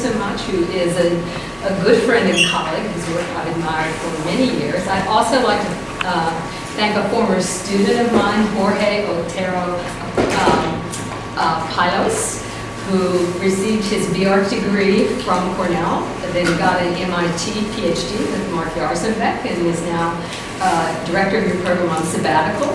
so much, who is a good friend and colleague whose work I've admired for many years. I'd also like to thank a former student of mine, Jorge Otero Pilos, who received his BArch degree from Cornell, then got an MIT PhD with Mark Yarzenbeck, and is now director of your program on sabbatical.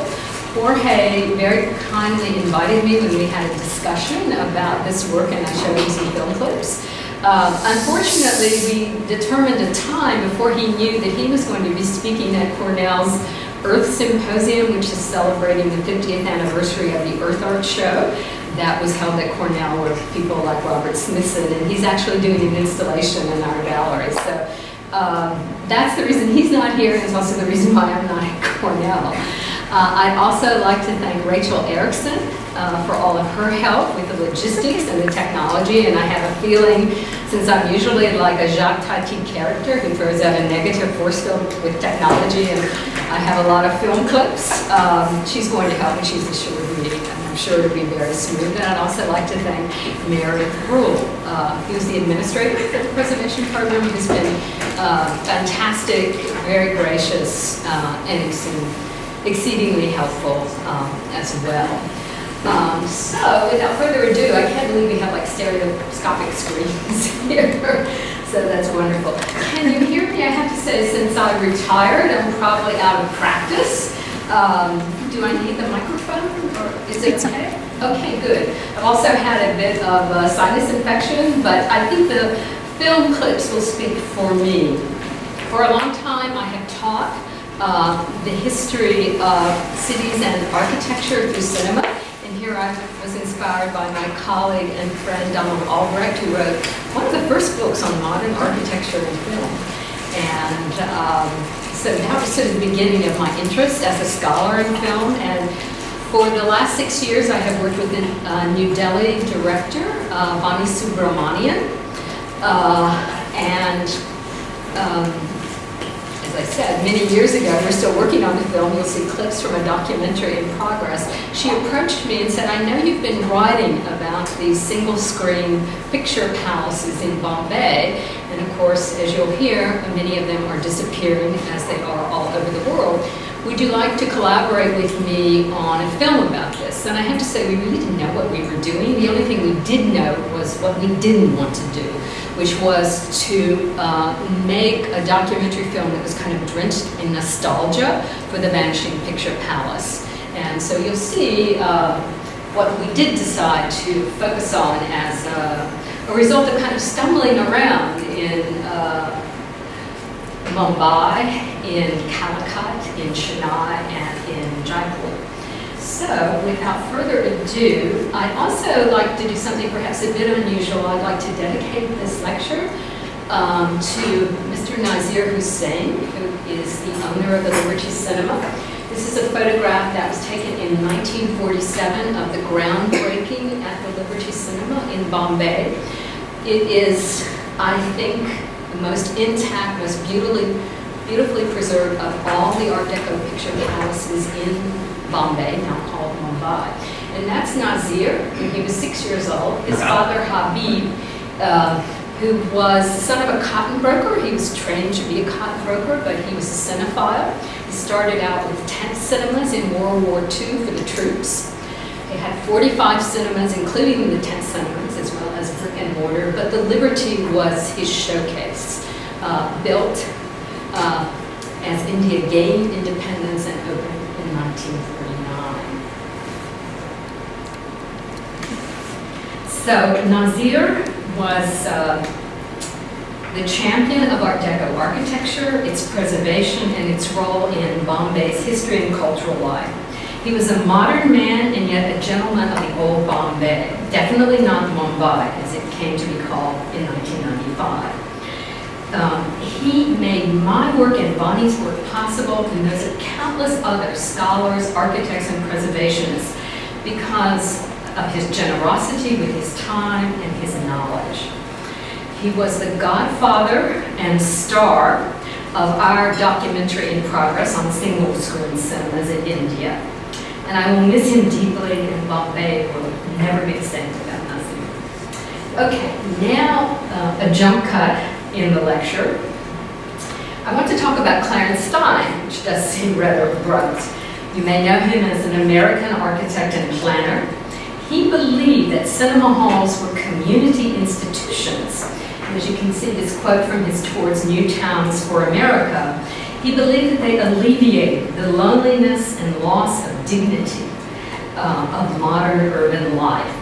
Jorge very kindly invited me when we had a discussion about this work, and I showed him some film clips. Unfortunately, we determined a time before he knew that he was going to be speaking at Cornell's Earth Symposium, which is celebrating the 50th anniversary of the Earth Art Show. That was held at Cornell with people like Robert Smithson, and he's actually doing an installation in our gallery. So that's the reason he's not here, and it's also the reason why I'm not at Cornell. I'd also like to thank Rachel Erickson for all of her help with the logistics and the technology, and I have a feeling, since I'm usually like a Jacques Tati character who throws out a negative force field with technology, and I have a lot of film clips, she's going to help me, she's assured me, and I'm sure it'll be very smooth. And I'd also like to thank Meredith Rule, who's the administrator for the preservation program, who's been fantastic, very gracious, and exceedingly helpful as well. So without further ado, I can't believe we have like stereoscopic screens here. So that's wonderful. Can you hear me? I have to say, since I retired, I'm probably out of practice. Do I need the microphone, or is it okay? Okay, good. I've also had a bit of sinus infection, but I think the film clips will speak for me. For a long time, I have taught the history of cities and architecture through cinema. And here I was inspired by my colleague and friend Donald Albrecht, who wrote one of the first books on modern architecture and film. And so that was sort of the beginning of my interest as a scholar in film. And for the last 6 years, I have worked with the New Delhi director, Vani Subramanian. As I said, many years ago, we're still working on the film, you'll see clips from a documentary in progress. She approached me and said, I know you've been writing about these single-screen picture palaces in Bombay, and of course, as you'll hear, many of them are disappearing as they are all over the world. Would you like to collaborate with me on a film about this? And I have to say, we really didn't know what we were doing. The only thing we did know was what we didn't want to do, which was to make a documentary film that was kind of drenched in nostalgia for the Vanishing Picture Palace. And so you'll see what we did decide to focus on as a result of kind of stumbling around in Mumbai, in Calicut, in Chennai, and in Jaipur. So, without further ado, I'd also like to do something perhaps a bit unusual. I'd like to dedicate this lecture to Mr. Nazir Hussain, who is the owner of the Liberty Cinema. This is a photograph that was taken in 1947 of the groundbreaking at the Liberty Cinema in Bombay. It is, I think, the most intact, most beautifully preserved of all the Art Deco picture palaces in Bombay, now called Mumbai. And that's Nazir, when he was 6 years old. His father, Habib, who was the son of a cotton broker. He was trained to be a cotton broker, but he was a cinephile. He started out with tent cinemas in World War II for the troops. They had 45 cinemas, including the tent cinemas, as well as brick and mortar, but the Liberty was his showcase, built as India gained independence and opened in 1949. So Nazir was the champion of Art Deco architecture, its preservation, and its role in Bombay's history and cultural life. He was a modern man and yet a gentleman of the old Bombay, definitely not Mumbai, as it came to be called in 1995. He made my work and Bonnie's work possible, and those of countless other scholars, architects, and preservationists because of his generosity with his time and his knowledge. He was the godfather and star of our documentary in progress on single-screen cinemas in India. And I will miss him deeply, and Bombay will never be the same without Nazir. Okay, now a jump cut in the lecture. I want to talk about Clarence Stein, which does seem rather abrupt. You may know him as an American architect and planner. He believed that cinema halls were community institutions. And as you can see this quote from his Towards New Towns for America, he believed that they alleviated the loneliness and loss of dignity of modern urban life.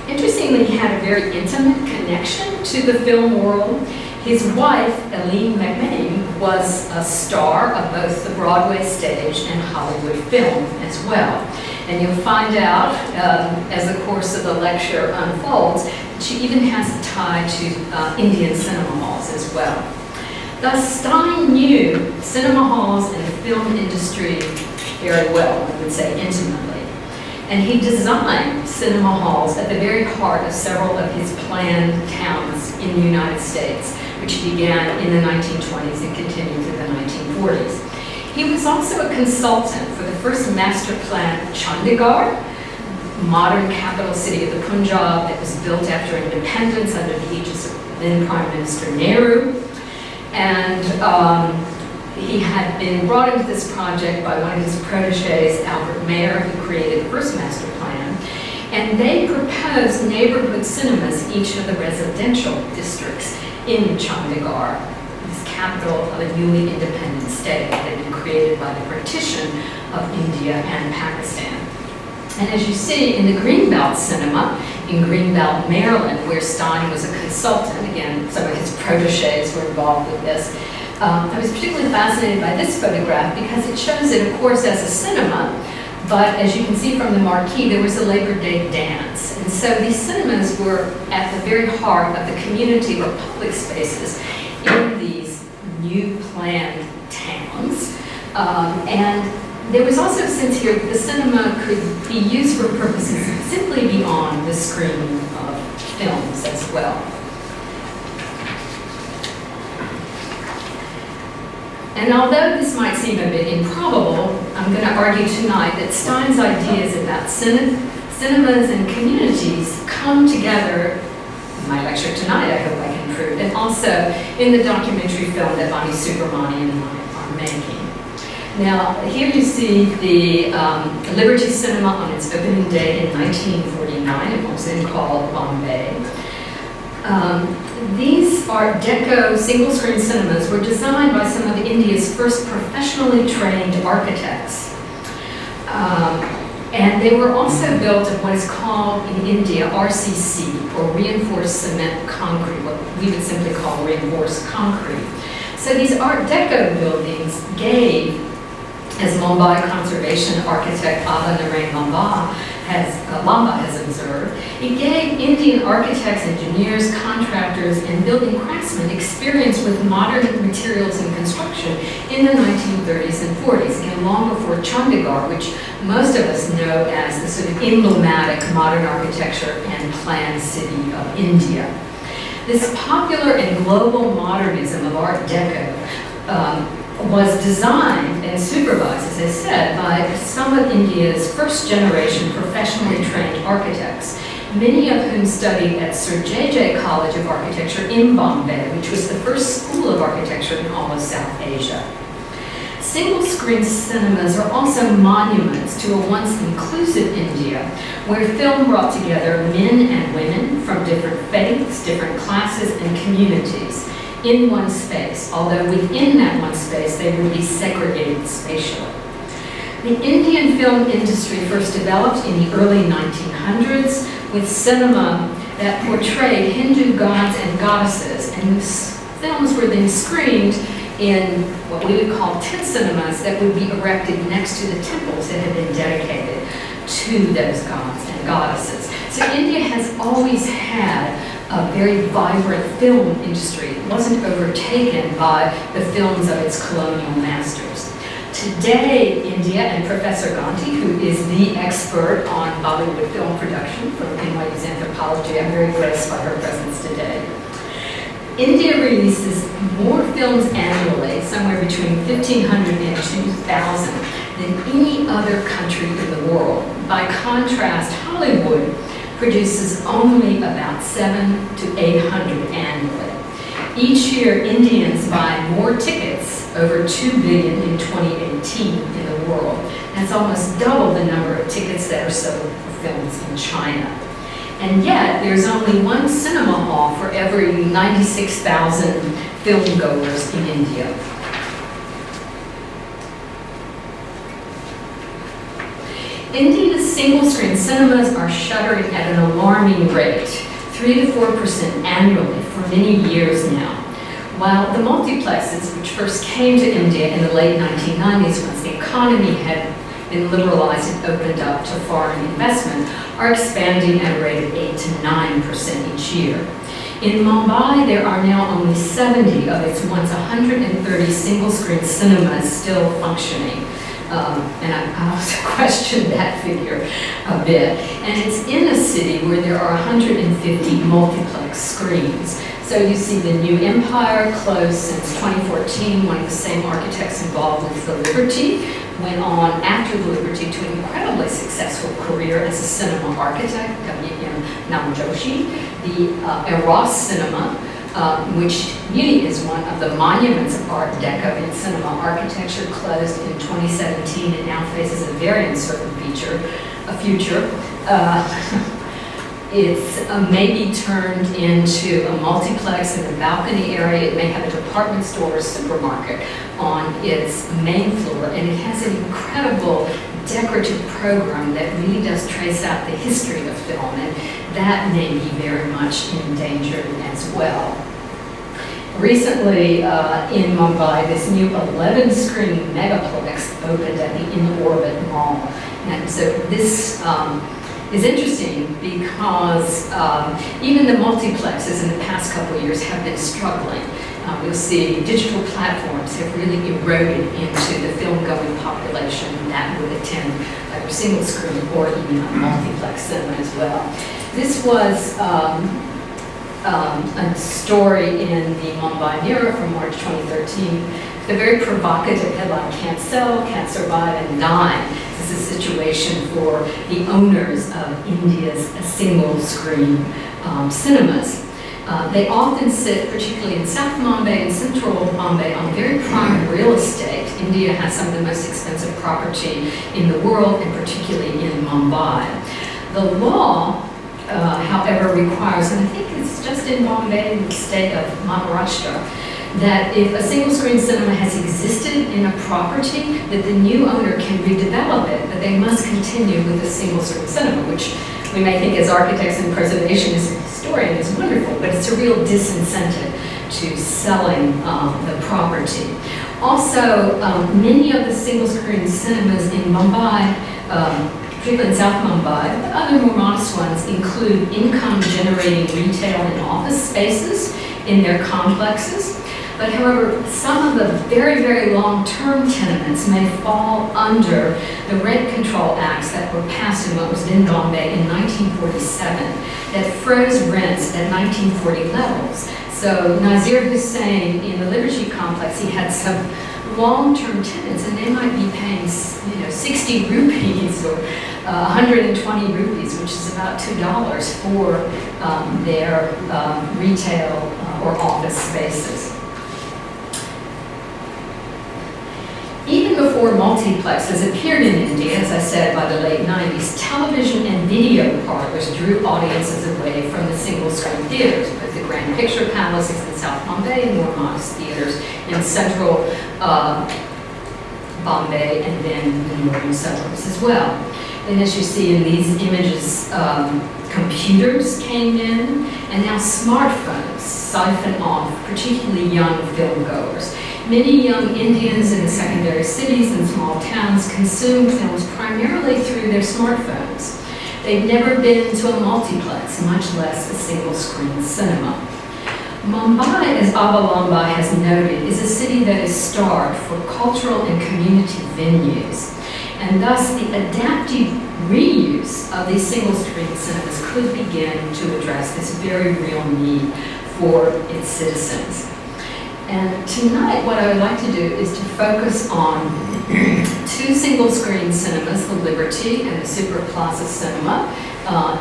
Interestingly, he had a very intimate connection to the film world. His wife, Eileen McMahon, was a star of both the Broadway stage and Hollywood film as well. And you'll find out as the course of the lecture unfolds that she even has a tie to Indian cinema halls as well. Thus, Stein knew cinema halls and the film industry very well, I would say intimately. And he designed cinema halls at the very heart of several of his planned towns in the United States, which began in the 1920s and continued through the 1940s. He was also a consultant for the first master plan of Chandigarh, modern capital city of the Punjab that was built after independence under the aegis of then Prime Minister Nehru. And he had been brought into this project by one of his proteges, Albert Mayer, who created the first master plan. And they proposed neighborhood cinemas in each of the residential districts in Chandigarh, this capital of a newly independent state that had been created by the partition of India and Pakistan. And as you see in the Greenbelt cinema in Greenbelt, Maryland, where Stein was a consultant, again, some of his proteges were involved with this, I was particularly fascinated by this photograph because it shows it, of course, as a cinema, but as you can see from the marquee, there was a Labor Day dance. And so these cinemas were at the very heart of the community or public spaces in these new planned towns. And there was also a sense here that the cinema could be used for purposes simply beyond the screen of films as well. And although this might seem a bit improbable, I'm going to argue tonight that Stein's ideas about cinemas and communities come together in my lecture tonight, I hope I can prove, and also in the documentary film that Bonnie Subramani and I are making. Now, here you see the Liberty Cinema on its opening day in 1949. It was then called Bombay. These Art Deco single-screen cinemas were designed by some of India's first professionally trained architects. And they were also built of what is called in India RCC, or reinforced cement concrete, what we would simply call reinforced concrete. So these Art Deco buildings gave, as Mumbai conservation architect Ava Narain Lamba has observed, it gave Indian architects, engineers, contractors, and building craftsmen experience with modern materials and construction in the 1930s and 40s, again, long before Chandigarh, which most of us know as the sort of emblematic modern architecture and planned city of India. This popular and global modernism of Art Deco was designed and supervised, as I said, by some of India's first-generation professionally trained architects, many of whom studied at Sir J.J. College of Architecture in Bombay, which was the first school of architecture in all of South Asia. Single-screen cinemas are also monuments to a once inclusive India, where film brought together men and women from different faiths, different classes, and communities in one space, although within that one space they would be segregated spatially. The Indian film industry first developed in the early 1900s with cinema that portrayed Hindu gods and goddesses, and these films were then screened in what we would call tent cinemas that would be erected next to the temples that had been dedicated to those gods and goddesses. So India has always had a very vibrant film industry. It wasn't overtaken by the films of its colonial masters. Today, India, and Professor Ganti, who is the expert on Bollywood film production from NYU's anthropology, I'm very graced by her presence today. India releases more films annually, somewhere between 1,500 and 2,000, than any other country in the world. By contrast, Hollywood produces only about 700 to 800 annually. Each year, Indians buy more tickets, over 2 billion in 2018 in the world. That's almost double the number of tickets that are sold for films in China. And yet, there's only one cinema hall for every 96,000 film goers in India. India's single-screen cinemas are shuttering at an alarming rate, 3 to 4% annually for many years now. While the multiplexes, which first came to India in the late 1990s once the economy had been liberalized and opened up to foreign investment, are expanding at a rate of 8 to 9% each year. In Mumbai, there are now only 70 of its once 130 single-screen cinemas still functioning. And I also questioned that figure a bit. And it's in a city where there are 150 multiplex screens. So you see the New Empire, closed since 2014. One of the same architects involved with the Liberty went on after the Liberty to an incredibly successful career as a cinema architect, W.M. Namajoshi. The Eros Cinema, which really is one of the monuments of Art Deco in cinema architecture, closed in 2017 and now faces a very uncertain future. It's maybe turned into a multiplex in the balcony area. It may have a department store or supermarket on its main floor, and it has an incredible decorative program that really does trace out the history of film, and that may be very much endangered as well. Recently in Mumbai, this new 11-screen megaplex opened at the In-Orbit Mall. And so this is interesting because even the multiplexes in the past couple of years have been struggling. You'll see digital platforms have really eroded into the film-going population that would attend either single screen or even a multiplex cinema as well. This was a story in the Mumbai Mirror from March 2013. The very provocative headline, "Can't Sell, Can't Survive, and Die." This is a situation for the owners of India's single-screen cinemas. They often sit, particularly in South Mumbai and Central Mumbai, on very prime real estate. India has some of the most expensive property in the world, and particularly in Mumbai. The law, however, requires, and I think it's just in Bombay, in the state of Maharashtra, that if a single-screen cinema has existed in a property, that the new owner can redevelop it, but they must continue with a single-screen cinema, which we may think as architects and preservationists and historians is wonderful, but it's a real disincentive to selling the property. Also, many of the single-screen cinemas in Mumbai, particularly in South Mumbai, but other more modest ones include income-generating retail and office spaces in their complexes. But however, some of the very, very long-term tenements may fall under the rent control acts that were passed in what was then Bombay in 1947 that froze rents at 1940 levels. So Nazir Hussain in the Liberty complex, he had some long-term tenants, and they might be paying 60 rupees or 120 rupees, which is about $2 for their retail or office spaces. Even before multiplexes appeared in India, as I said, by the late 90s, television and video parlors drew audiences away from the single-screen theaters, both the Grand Picture Palaces in South Bombay and more modest theaters in central Bombay and then the northern suburbs as well. And as you see in these images, computers came in, and now smartphones siphon off particularly young filmgoers. Many young Indians in the secondary cities and small towns consume films primarily through their smartphones. They've never been to a multiplex, much less a single-screen cinema. Mumbai, as Avalamba has noted, is a city that is starved for cultural and community venues. And thus, the adaptive reuse of these single-screen cinemas could begin to address this very real need for its citizens. And tonight, what I would like to do is to focus on two single-screen cinemas, the Liberty and the Super Plaza Cinema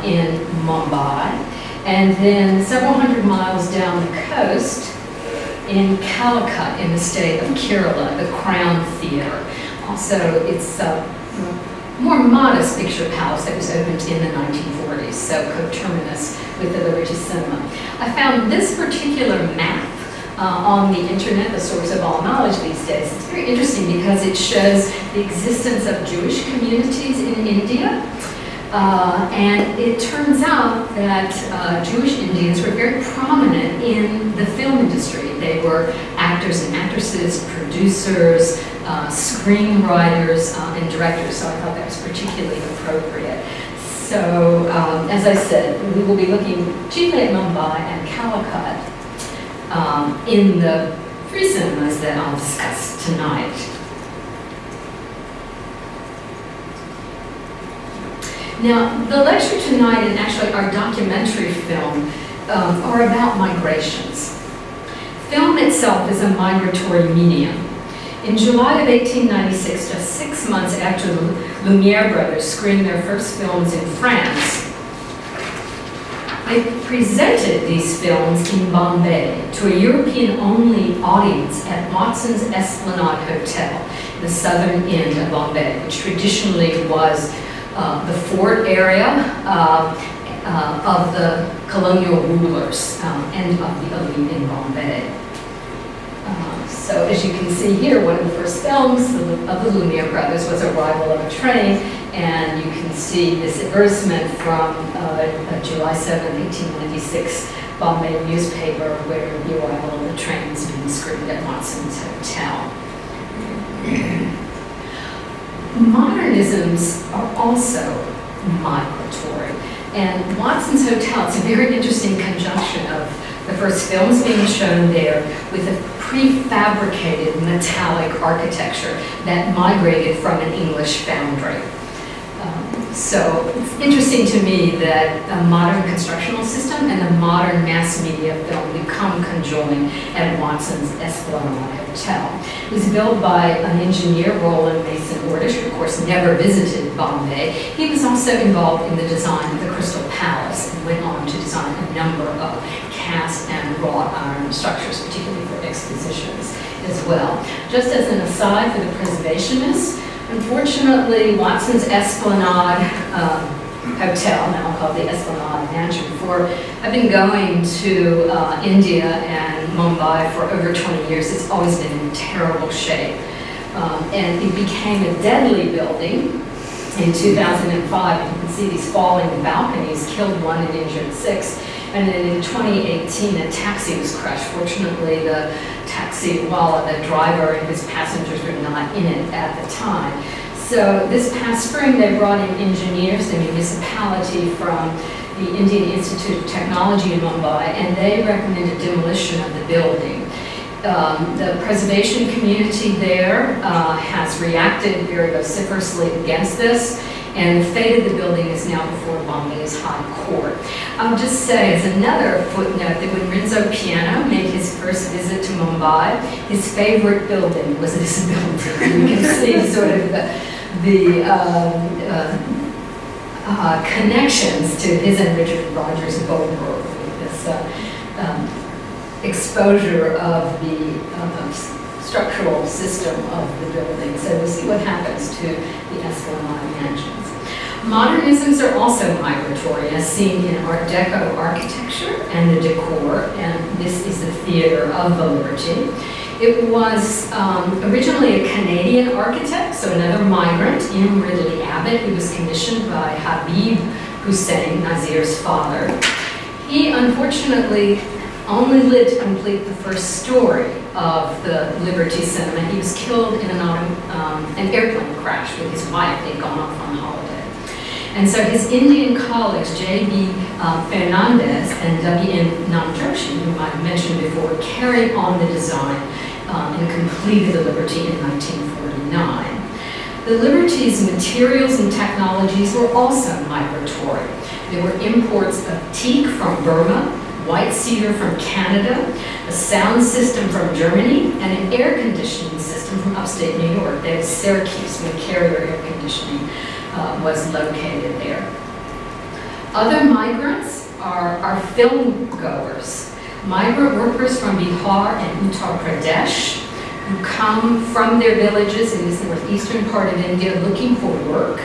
in Mumbai. And then several hundred miles down the coast, in Calicut in the state of Kerala, the Crown Theatre. Also, it's a more modest picture palace that was opened in the 1940s, so coterminous with the Liberty Cinema. I found this particular map on the internet, the source of all knowledge these days. It's very interesting because it shows the existence of Jewish communities in India. And it turns out that Jewish Indians were very prominent in the film industry. They were actors and actresses, producers, screenwriters, and directors, so I thought that was particularly appropriate. So, as I said, we will be looking chiefly at Mumbai and Calicut in the three cinemas that I'll discuss tonight. Now, the lecture tonight and actually our documentary film are about migrations. Film itself is a migratory medium. In July of 1896, just 6 months after the Lumiere brothers screened their first films in France, they presented these films in Bombay to a European-only audience at Watson's Esplanade Hotel, the southern end of Bombay, which traditionally was the fort area of the colonial rulers and of the elite in Bombay. So as you can see here, one of the first films of the Lumiere brothers was Arrival of a Train, and you can see this advertisement from July 7, 1896 Bombay newspaper where the arrival of the train is being screened at Watson's Hotel. Modernisms are also migratory, and Watson's Hotel, it's a very interesting conjunction of the first films being shown there with a prefabricated metallic architecture that migrated from an English foundry. So it's interesting to me that a modern constructional system and a modern mass media film become conjoined at Watson's Esplanade Hotel. It was built by an engineer, Roland Mason Ordish, who of course never visited Bombay. He was also involved in the design of the Crystal Palace and went on to design a number of cast and wrought iron structures, particularly for expositions as well. Just as an aside for the preservationists, unfortunately, Watson's Esplanade Hotel, now called the Esplanade Mansion, I've been going to India and Mumbai for over 20 years. It's always been in terrible shape. And it became a deadly building in 2005. You can see these falling balconies, killed 1 and injured 6. And then in 2018, a taxi was crashed. Fortunately, the taxi, while the driver and his passengers were not in it at the time. So this past spring, they brought in engineers, the municipality from the Indian Institute of Technology in Mumbai, and they recommended demolition of the building. The preservation community there has reacted very vociferously against this, and the fate of the building is now before Bombay's High Court. I'll just say as another footnote that when Renzo Piano made his first visit to Mumbai, his favorite building was this building. You can see sort of the connections to his and Richard Rogers' Bhojpuri with this exposure of the structural system of the building. So we'll see what happens to the Esplanade mansions. Modernisms are also migratory, as seen in Art Deco architecture and the decor, and this is the Theatre of the Liberty. It was originally a Canadian architect, so another migrant, M. Ridley Abbott, who was commissioned by Habib Hussain, Nazir's father. He unfortunately only lived to complete the first story of the Liberty Cinema. He was killed in an airplane crash with his wife. They'd gone off on holiday. And so his Indian colleagues, J.B. Fernandez and W.N. Namjoshi, whom I've mentioned before, carried on the design and completed the Liberty in 1949. The Liberty's materials and technologies were also migratory. There were imports of teak from Burma, white cedar from Canada, a sound system from Germany, and an air conditioning system from upstate New York. That is Syracuse, when Carrier Air Conditioning was located there. Other migrants are film goers. migrant workers from Bihar and Uttar Pradesh who come from their villages in this northeastern part of India looking for work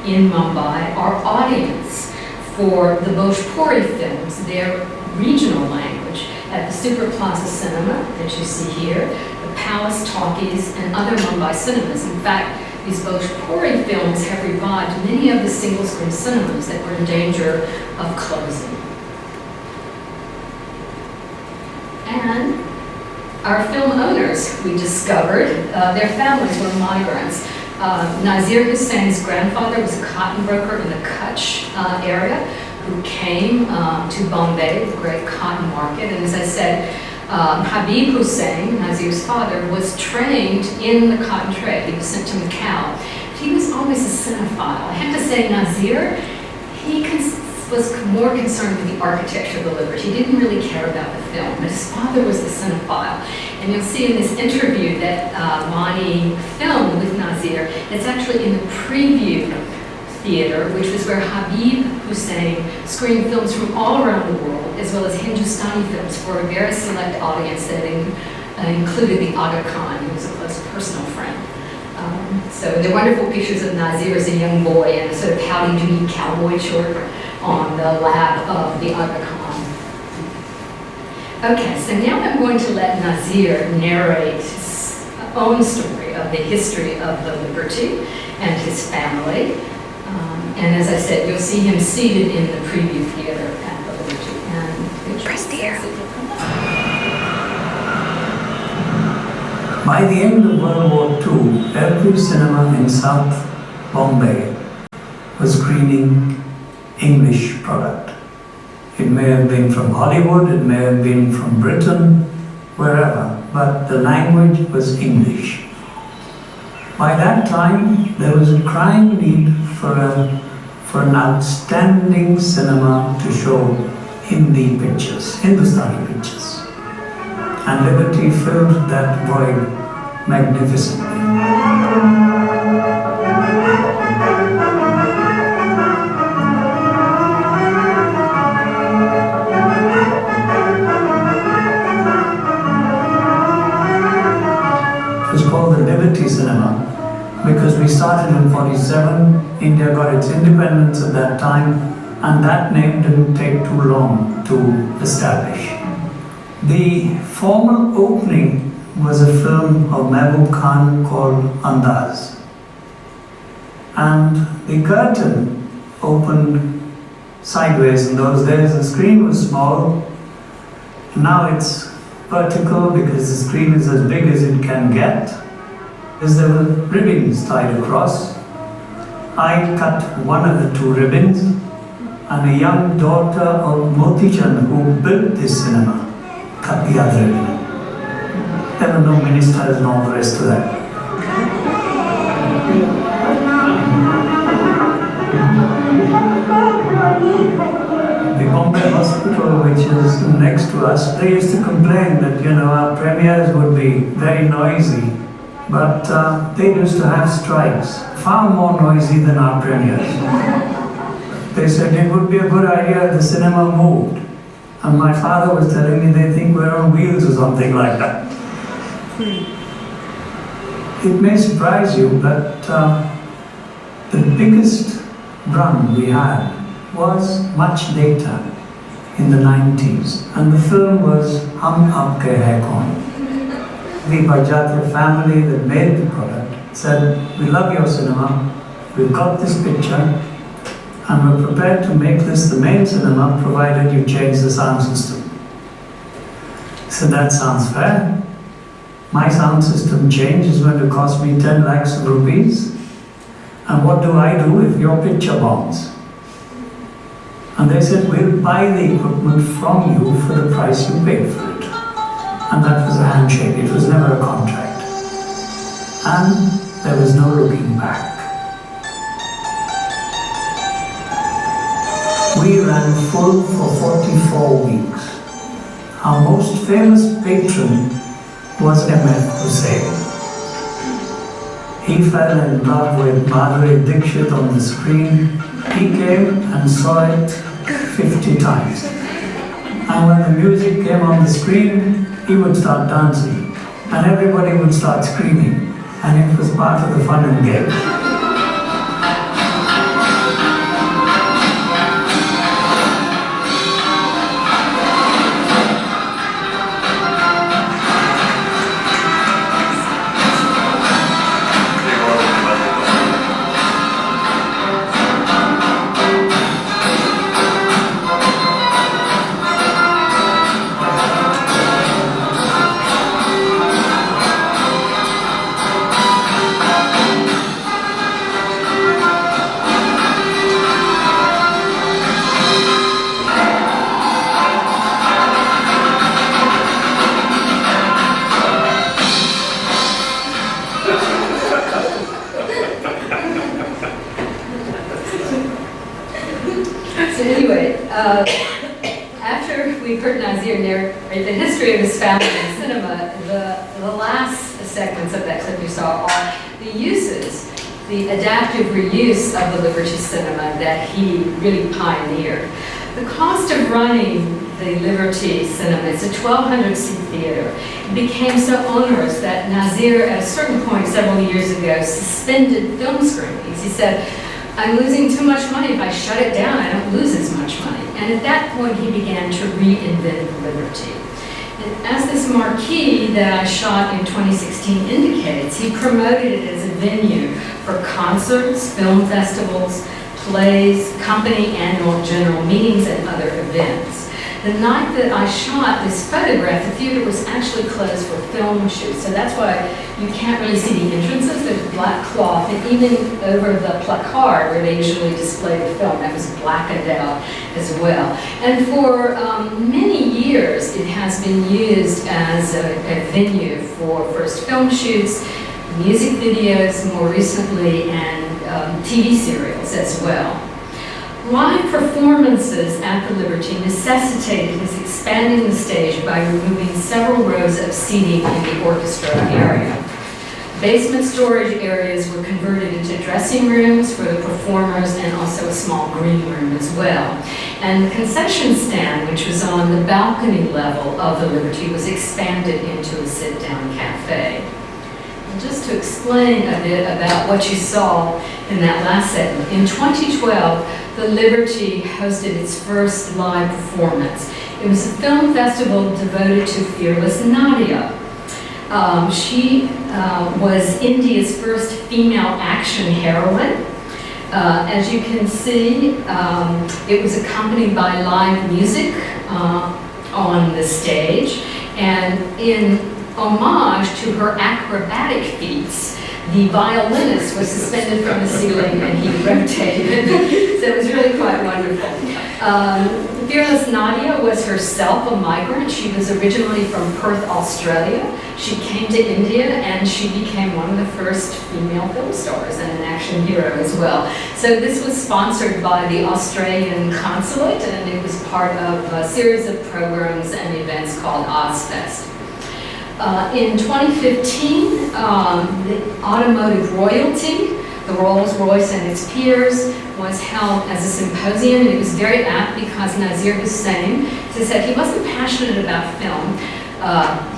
in Mumbai are audience for the Bhojpuri films, their regional language, at the Super Plaza Cinema that you see here, the Palace Talkies, and other Mumbai cinemas. In fact, these Bhojpuri films have revived many of the single-screen cinemas that were in danger of closing. And our film owners, we discovered, their families were migrants. Nazir Hussein's grandfather was a cotton broker in the Kutch area who came to Bombay, the great cotton market. And as I said, Habib Hussain, Nazir's father, was trained in the cotton trade. He was sent to Macau. He was always a cinephile. I have to say, Nazir, he was more concerned with the architecture of the livers. He didn't really care about the film, but his father was the cinephile. And you'll see in this interview that Mani filmed with Nazir, it's actually in the preview theater, which was where Habib Hussain screened films from all around the world, as well as Hindustani films for a very select audience that included the Aga Khan, who was a close personal friend. So the wonderful pictures of Nazir as a young boy in a sort of howdy-doody cowboy short on the lap of the Aga Khan. Okay, so now I'm going to let Nazir narrate his own story of the history of the Liberty and his family. And as I said, you'll see him seated in the preview theater at the Liberty. And press the arrow. By the end of World War II, every cinema in South Bombay was screening English product. It may have been from Hollywood, it may have been from Britain, wherever, but the language was English. By that time, there was a crying need for an outstanding cinema to show Hindi pictures, Hindustani pictures. And Liberty filled that void magnificently. It was called the Liberty Cinema because we started in 47, India got its independence at that time, and that name didn't take too long to establish. The formal opening was a film of Mehboob Khan called Andaz. And the curtain opened sideways in those days. The screen was small. Now it's vertical because the screen is as big as it can get. There were ribbons tied across. I cut one of the two ribbons, and a young daughter of Moti Chand, who built this cinema, cut the other ribbon. There were no ministers and all the rest of that. The Bombay Hospital, which is next to us, they used to complain that, our premieres would be very noisy. But they used to have strikes, far more noisy than our premieres. They said it would be a good idea if the cinema moved. And my father was telling me they think we're on wheels or something like that. It may surprise you, but the biggest run we had was much later, in the 90s. And the film was Hum Aapke Hai Kaun. The Gujarati family that made the product said, we love your cinema, we've got this picture, and we're prepared to make this the main cinema provided you change the sound system. So that sounds fair. My sound system change is going to cost me 10 lakhs of rupees. And what do I do if your picture bombs? And they said, we'll buy the equipment from you for the price you paid for it. And that was a handshake, it was never a contract. And there was no looking back. We ran full for 44 weeks. Our most famous patron was M.F. Hussain. He fell in love with Madhuri Dixit on the screen. He came and saw it 50 times. and when the music came on the screen, he would start dancing, and everybody would start screaming, and it was part of the fun and game. After we've heard Nazir narrate the history of his family in cinema, the last segments of that clip you saw are the uses, the adaptive reuse of the Liberty cinema that he really pioneered. The cost of running the Liberty cinema, it's a 1,200-seat theater, it became so onerous that Nazir, at a certain point several years ago, suspended film screenings. He said, I'm losing too much money. If I shut it down, I don't lose as much money. And at that point, he began to reinvent Liberty. And as this marquee that I shot in 2016 indicates, he promoted it as a venue for concerts, film festivals, plays, company annual general meetings, and other events. The night that I shot this photograph, the theater was actually closed for film shoots, so that's why you can't really see the entrances. There's black cloth, and even over the placard where they usually display the film, that was blackened out as well. And for many years, it has been used as a venue for first film shoots, music videos more recently, and TV serials as well. Live performances at the Liberty necessitated his expanding the stage by removing several rows of seating in the orchestra area. Basement storage areas were converted into dressing rooms for the performers and also a small green room as well. And the concession stand, which was on the balcony level of the Liberty, was expanded into a sit-down cafe. And just to explain a bit about what you saw in that last segment, in 2012, the Liberty hosted its first live performance. It was a film festival devoted to fearless Nadia. She was India's first female action heroine. As you can see, it was accompanied by live music on the stage, and in homage to her acrobatic feats, the violinist was suspended from the ceiling and he rotated. So it was really quite wonderful. Fearless Nadia was herself a migrant. She was originally from Perth, Australia. She came to India and she became one of the first female film stars and an action hero as well. So this was sponsored by the Australian consulate, and it was part of a series of programs and events called Ozfest. In 2015, the automotive royalty, the Rolls-Royce and its peers, was held as a symposium. It was very apt because Nazir was saying, he said he wasn't passionate about film.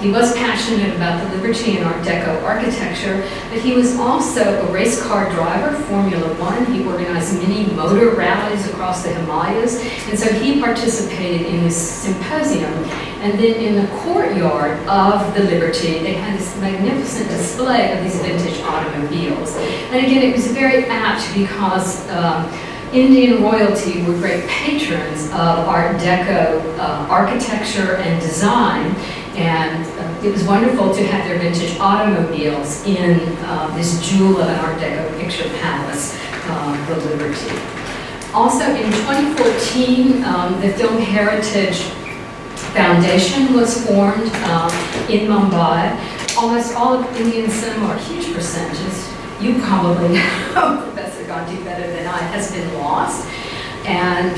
He was passionate about the Liberty and Art Deco architecture, but he was also a race car driver, Formula One. He organized many motor rallies across the Himalayas, and so he participated in this symposium. And then in the courtyard of the Liberty, they had this magnificent display of these vintage automobiles. And again, it was very apt because Indian royalty were great patrons of Art Deco architecture and design, and it was wonderful to have their vintage automobiles in this jewel of an Art Deco picture palace, the Liberty. Also in 2014, the Film Heritage Foundation was formed in Mumbai. Almost all of Indian cinema, a huge percentage, you probably know, Professor Gandhi better than I, has been lost. And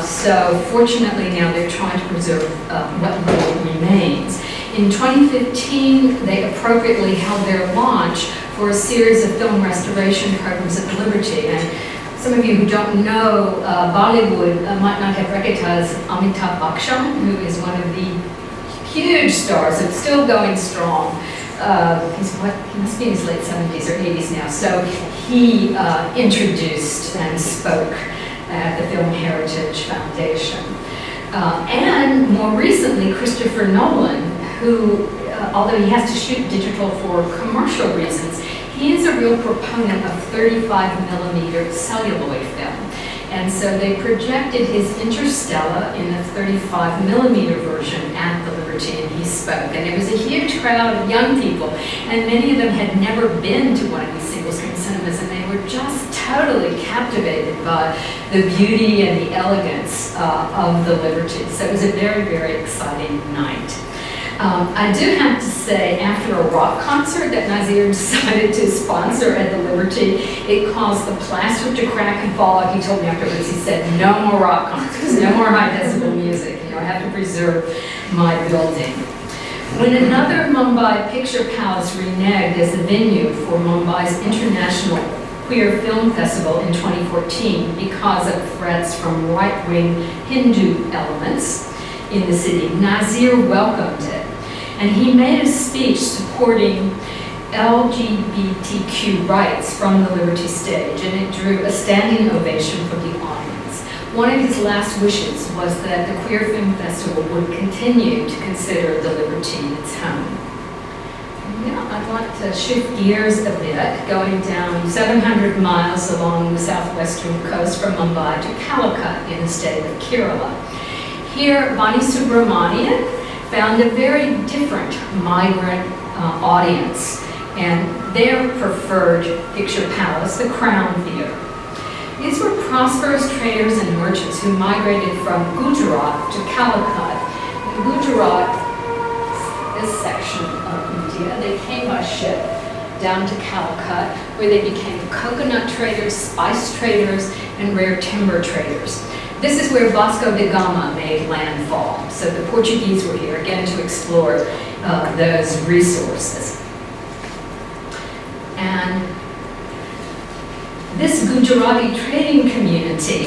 so fortunately now they're trying to preserve what little remains. In 2015, they appropriately held their launch for a series of film restoration programs at the Liberty. And Some of you who don't know Bollywood might not have recognized Amitabh Bachchan, who is one of the huge stars and still going strong. He must be in his late 70s or 80s now. So he introduced and spoke at the Film Heritage Foundation. And more recently, Christopher Nolan, who, although he has to shoot digital for commercial reasons, he is a real proponent of 35mm celluloid film. And so they projected his Interstellar in a 35mm version at the Liberty, and he spoke. And it was a huge crowd of young people, and many of them had never been to one of these single-screen cinemas, and they were just totally captivated by the beauty and the elegance of the Liberty. So it was a very, very exciting night. I do have to say, after a rock concert that Nazir decided to sponsor at the Liberty, it caused the plaster to crack and fall. He told me afterwards, he said, no more rock concerts, no more high decibel music. You know, I have to preserve my building. When another Mumbai picture palace reneged as the venue for Mumbai's International Queer Film Festival in 2014 because of threats from right-wing Hindu elements in the city, Nazir welcomed it. And he made a speech supporting LGBTQ rights from the Liberty stage, and it drew a standing ovation from the audience. One of his last wishes was that the Queer Film Festival would continue to consider the Liberty its home. Now I'd like to shift gears a bit, going down 700 miles along the southwestern coast from Mumbai to Calicut in the state of Kerala. Here, Vani Subramanian found a very different migrant audience, and their preferred picture palace, the Crown Theatre. These were prosperous traders and merchants who migrated from Gujarat to Calicut. In Gujarat, this section of India, they came by ship down to Calicut, where they became coconut traders, spice traders, and rare timber traders. This is where Vasco da Gama made landfall. So the Portuguese were here, again, to explore those resources. And this Gujarati trading community,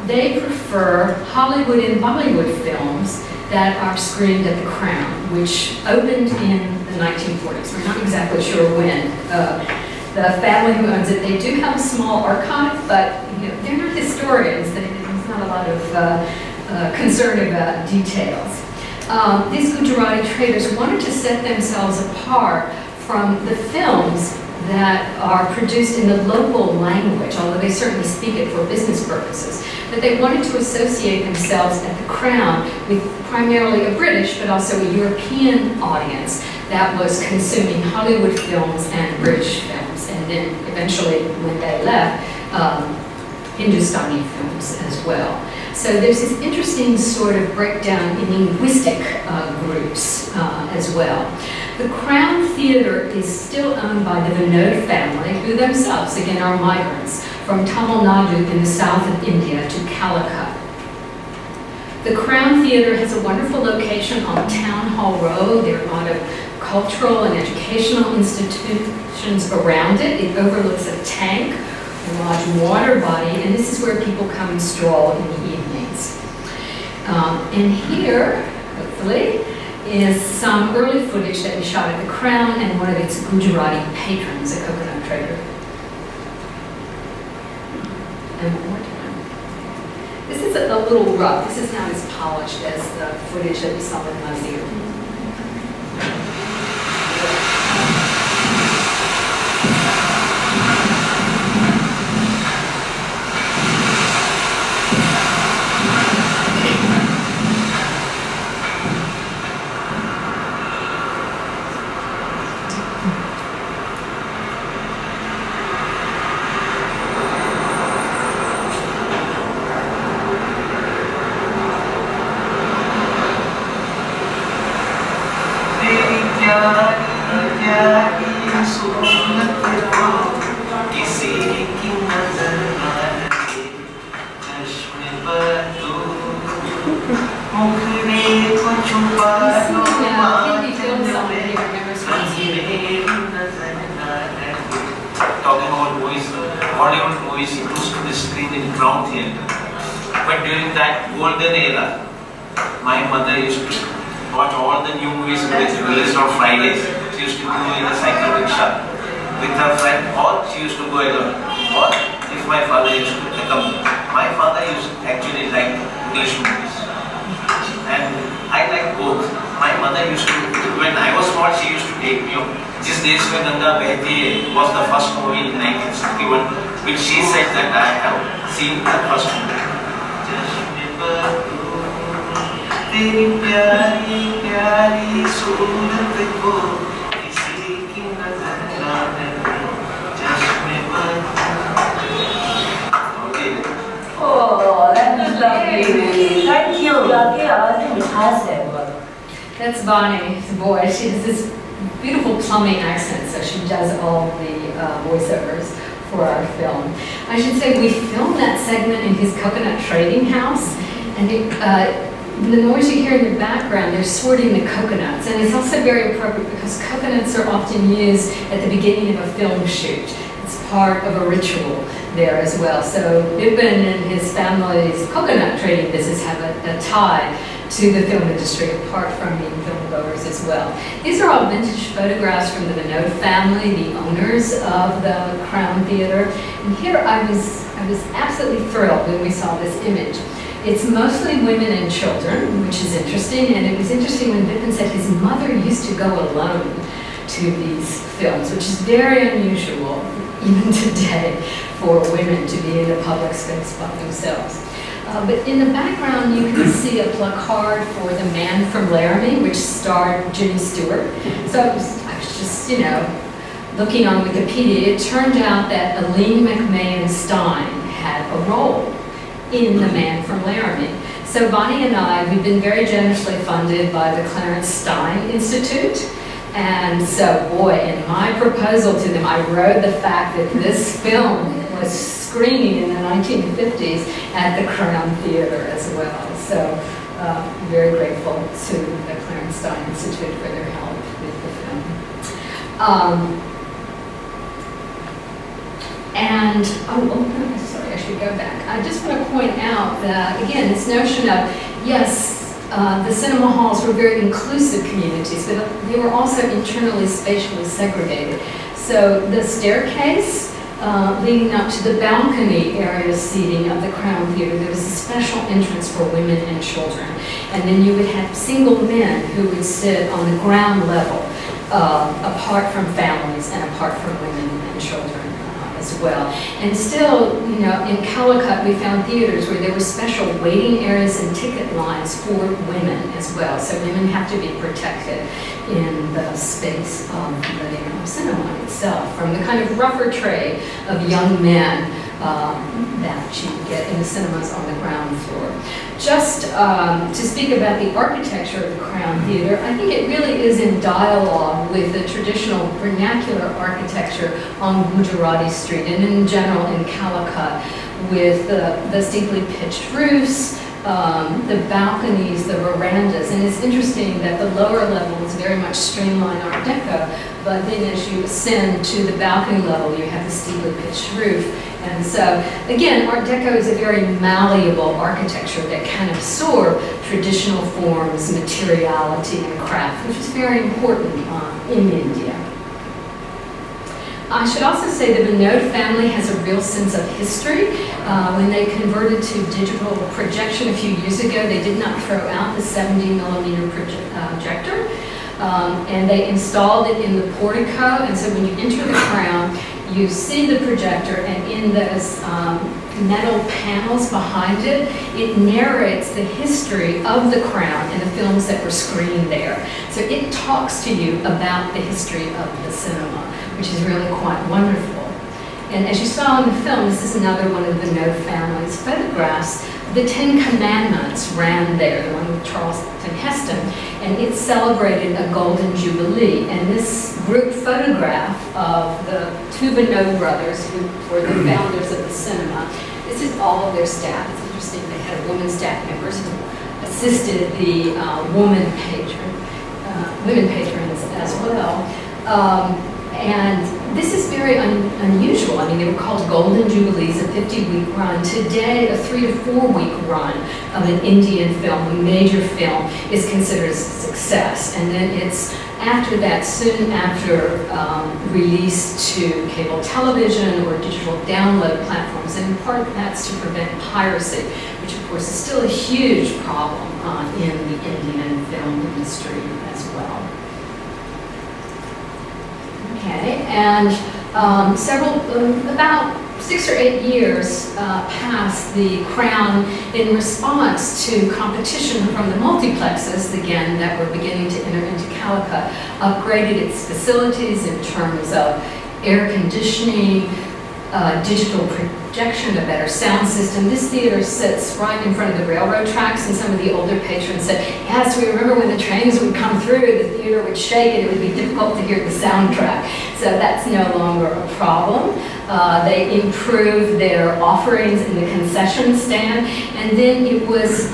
they prefer Hollywood and Bollywood films that are screened at the Crown, which opened in the 1940s. We're not exactly sure when. The family who owns it, they do have a small archive, but you know, they're not historians. There's not a lot of concern about details. These Gujarati traders wanted to set themselves apart from the films that are produced in the local language, although they certainly speak it for business purposes. But they wanted to associate themselves at the Crown with primarily a British, but also a European audience that was consuming Hollywood films and British films, and then eventually, when they left, Hindustani films as well. So there's this interesting sort of breakdown in linguistic groups as well. The Crown Theatre is still owned by the Vinod family, who themselves, again, are migrants from Tamil Nadu in the south of India to Calicut. The Crown Theatre has a wonderful location on Town Hall Road. There are a lot of cultural and educational institutions around it. It overlooks a tank, a large water body, and this is where people come and stroll in the evenings. And here, hopefully, is some early footage that we shot at the Crown and one of its Gujarati patrons, a coconut trader. And one more time. This is a little rough. This is not as polished as the footage that we saw with Nazir. Talking about movies, Hollywood movies used to seen in Crown Theatre. But during that golden era, my mother used to watch all the new movies released on Fridays. She used to go in a cycle rickshaw with her friend, or she used to go alone. Or if my father used to accompany. My father used to actually like English movies. And I like both. My mother used to, when I was small, she used to take me home. Jis Desh Mein Ganga Behti Hai was the first movie in 1961, which she said that I have seen the first movie. तेरी प्यारी प्यारी सूरत को किसी की नजर ना लगे चश्मे पर. Oh, that is lovely. Thank you. आपके आवाज में मिठास है बहुत. That's Bonnie's voice. She has this beautiful plumbing accent, so she does all the voiceovers for our film. I should say we filmed that segment in his coconut trading house, and the noise you hear in the background, they're sorting the coconuts, and it's also very appropriate because coconuts are often used at the beginning of a film shoot. It's part of a ritual there as well. So Bipin and his family's coconut trading business have a tie to the film industry, apart from being film goers as well. These are all vintage photographs from the Vinod family, the owners of the Crown Theatre. And here I was absolutely thrilled when we saw this image. It's mostly women and children, which is interesting, and it was interesting when Bipin said his mother used to go alone to these films, which is very unusual, even today, for women to be in the public space by themselves. But in the background, you can see a placard for The Man from Laramie, which starred Jimmy Stewart. So I was just, looking on Wikipedia, it turned out that Aline McMahon Stein had a role in The Man from Laramie. So Bonnie and I, we've been very generously funded by the Clarence Stein Institute. And so, boy, in my proposal to them, I wrote the fact that this film was screening in the 1950s at the Crown Theatre as well. So, very grateful to the Clarence Stein Institute for their help with the film. Sorry, I should go back. I just want to point out that, again, this notion of, yes, the cinema halls were very inclusive communities, but they were also internally spatially segregated. So the staircase leading up to the balcony area seating of the Crown Theatre, there was a special entrance for women and children. And then you would have single men who would sit on the ground level, apart from families and apart from women and children as well. And still, in Calicut, we found theaters where there were special waiting areas and ticket lines for women as well. So women have to be protected in the space of the cinema itself from the kind of rougher trade of young men that you get in the cinemas on the ground floor. Just to speak about the architecture of the Crown Theatre, I think it really is in dialogue with the traditional vernacular architecture on Gujarati Street and in general in Calicut, with the steeply pitched roofs, the balconies, the verandas. And it's interesting that the lower level is very much streamlined Art Deco, but then as you ascend to the balcony level, you have the steeply pitched roof. And so, again, Art Deco is a very malleable architecture that can absorb traditional forms, materiality, and craft, which is very important in India. I should also say the Vinod family has a real sense of history. When they converted to digital projection a few years ago, they did not throw out the 70mm projector, and they installed it in the portico. And so when you enter the Crown, you see the projector, and in those metal panels behind it, it narrates the history of the Crown and the films that were screened there. So it talks to you about the history of the cinema, which is really quite wonderful. And as you saw in the film, this is another one of the Vinod family's photographs. The Ten Commandments ran there, the one with Charlton Heston, and it celebrated a golden jubilee. And this group photograph of the two Vinod brothers, who were the founders of the cinema, this is all of their staff. It's interesting, they had women staff members who assisted the women patrons as well. And this is very unusual. I mean, they were called Golden Jubilees, a 50-week run. Today, a 3 to 4 week run of an Indian film, a major film, is considered a success. And then it's after that, soon after release to cable television or digital download platforms. And in part, that's to prevent piracy, which of course is still a huge problem in the Indian film industry as well. Okay, and about 6 or 8 years passed, the Crown, in response to competition from the multiplexes, again, that were beginning to enter into Calicut, upgraded its facilities in terms of air conditioning, digital projection, a better sound system. This theater sits right in front of the railroad tracks, and some of the older patrons said, yes, we remember when the trains would come through, the theater would shake and it would be difficult to hear the soundtrack. So that's no longer a problem. They improved their offerings in the concession stand, and then it was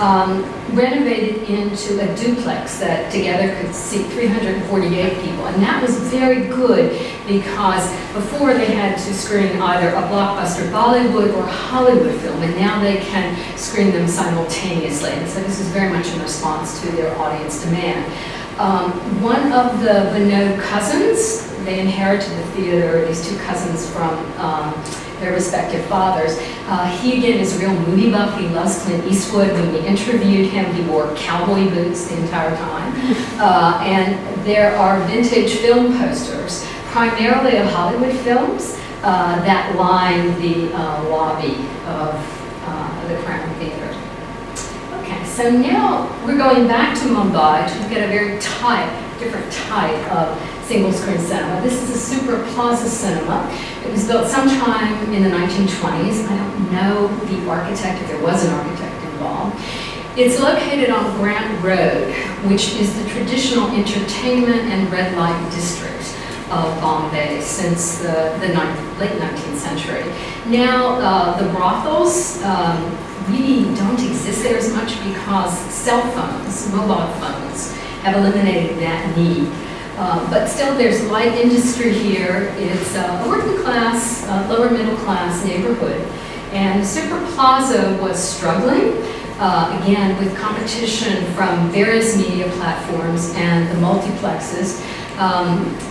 renovated into a duplex that together could seat 348 people. And that was very good because before they had to screen either a blockbuster Bollywood or Hollywood film, and now they can screen them simultaneously. And so this is very much in response to their audience demand. One of the Vinod cousins, they inherited the theater, these two cousins from their respective fathers. He again is a real movie buff. He loves Clint Eastwood. When we interviewed him, he wore cowboy boots the entire time. And there are vintage film posters, primarily of Hollywood films, that line the lobby of the Crown Theater. Okay, so now we're going back to Mumbai to look at a very different type of single-screen cinema. This is a super plaza cinema. It was built sometime in the 1920s. I don't know the architect, if there was an architect involved. It's located on Grant Road, which is the traditional entertainment and red light district of Bombay since the late 19th century. Now, the brothels really don't exist there as much because cell phones, mobile phones, have eliminated that need. But still, there's light industry here. It's a working class, lower middle class neighborhood. And Super Plaza was struggling, again, with competition from various media platforms and the multiplexes.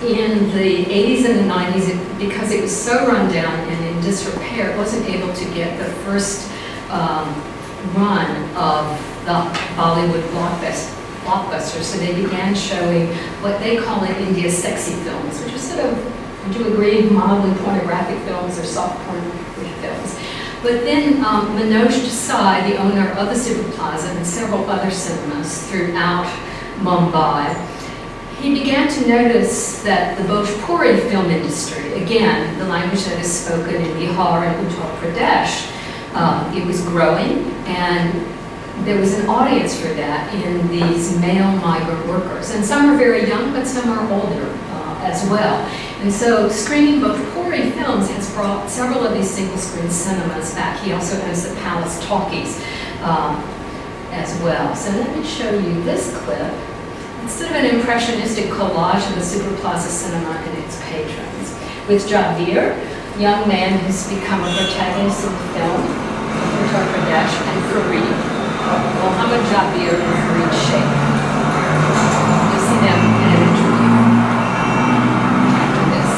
In the 80s and the 90s, because it was so run down and in disrepair, it wasn't able to get the first run of the Bollywood blockbusters, so they began showing what they call in India sexy films, which are sort of, would you agree, mildly pornographic films or soft pornographic films. But then Manoj Desai, the owner of the Super Plaza and several other cinemas throughout Mumbai, he began to notice that the Bhojpuri film industry, again, the language that is spoken in Bihar and Uttar Pradesh, it was growing, and there was an audience for that in these male migrant workers. And some are very young, but some are older as well. And so screening Bhojpuri films has brought several of these single-screen cinemas back. He also owns the Palace Talkies as well. So let me show you this clip. It's sort of an impressionistic collage of the Super Plaza Cinema and its patrons, with Javier, young man who's become a protagonist in the film, Uttar Pradesh, and Fareed, Mohammed Javier and Fareed Sheikh. You'll see them in an interview after this.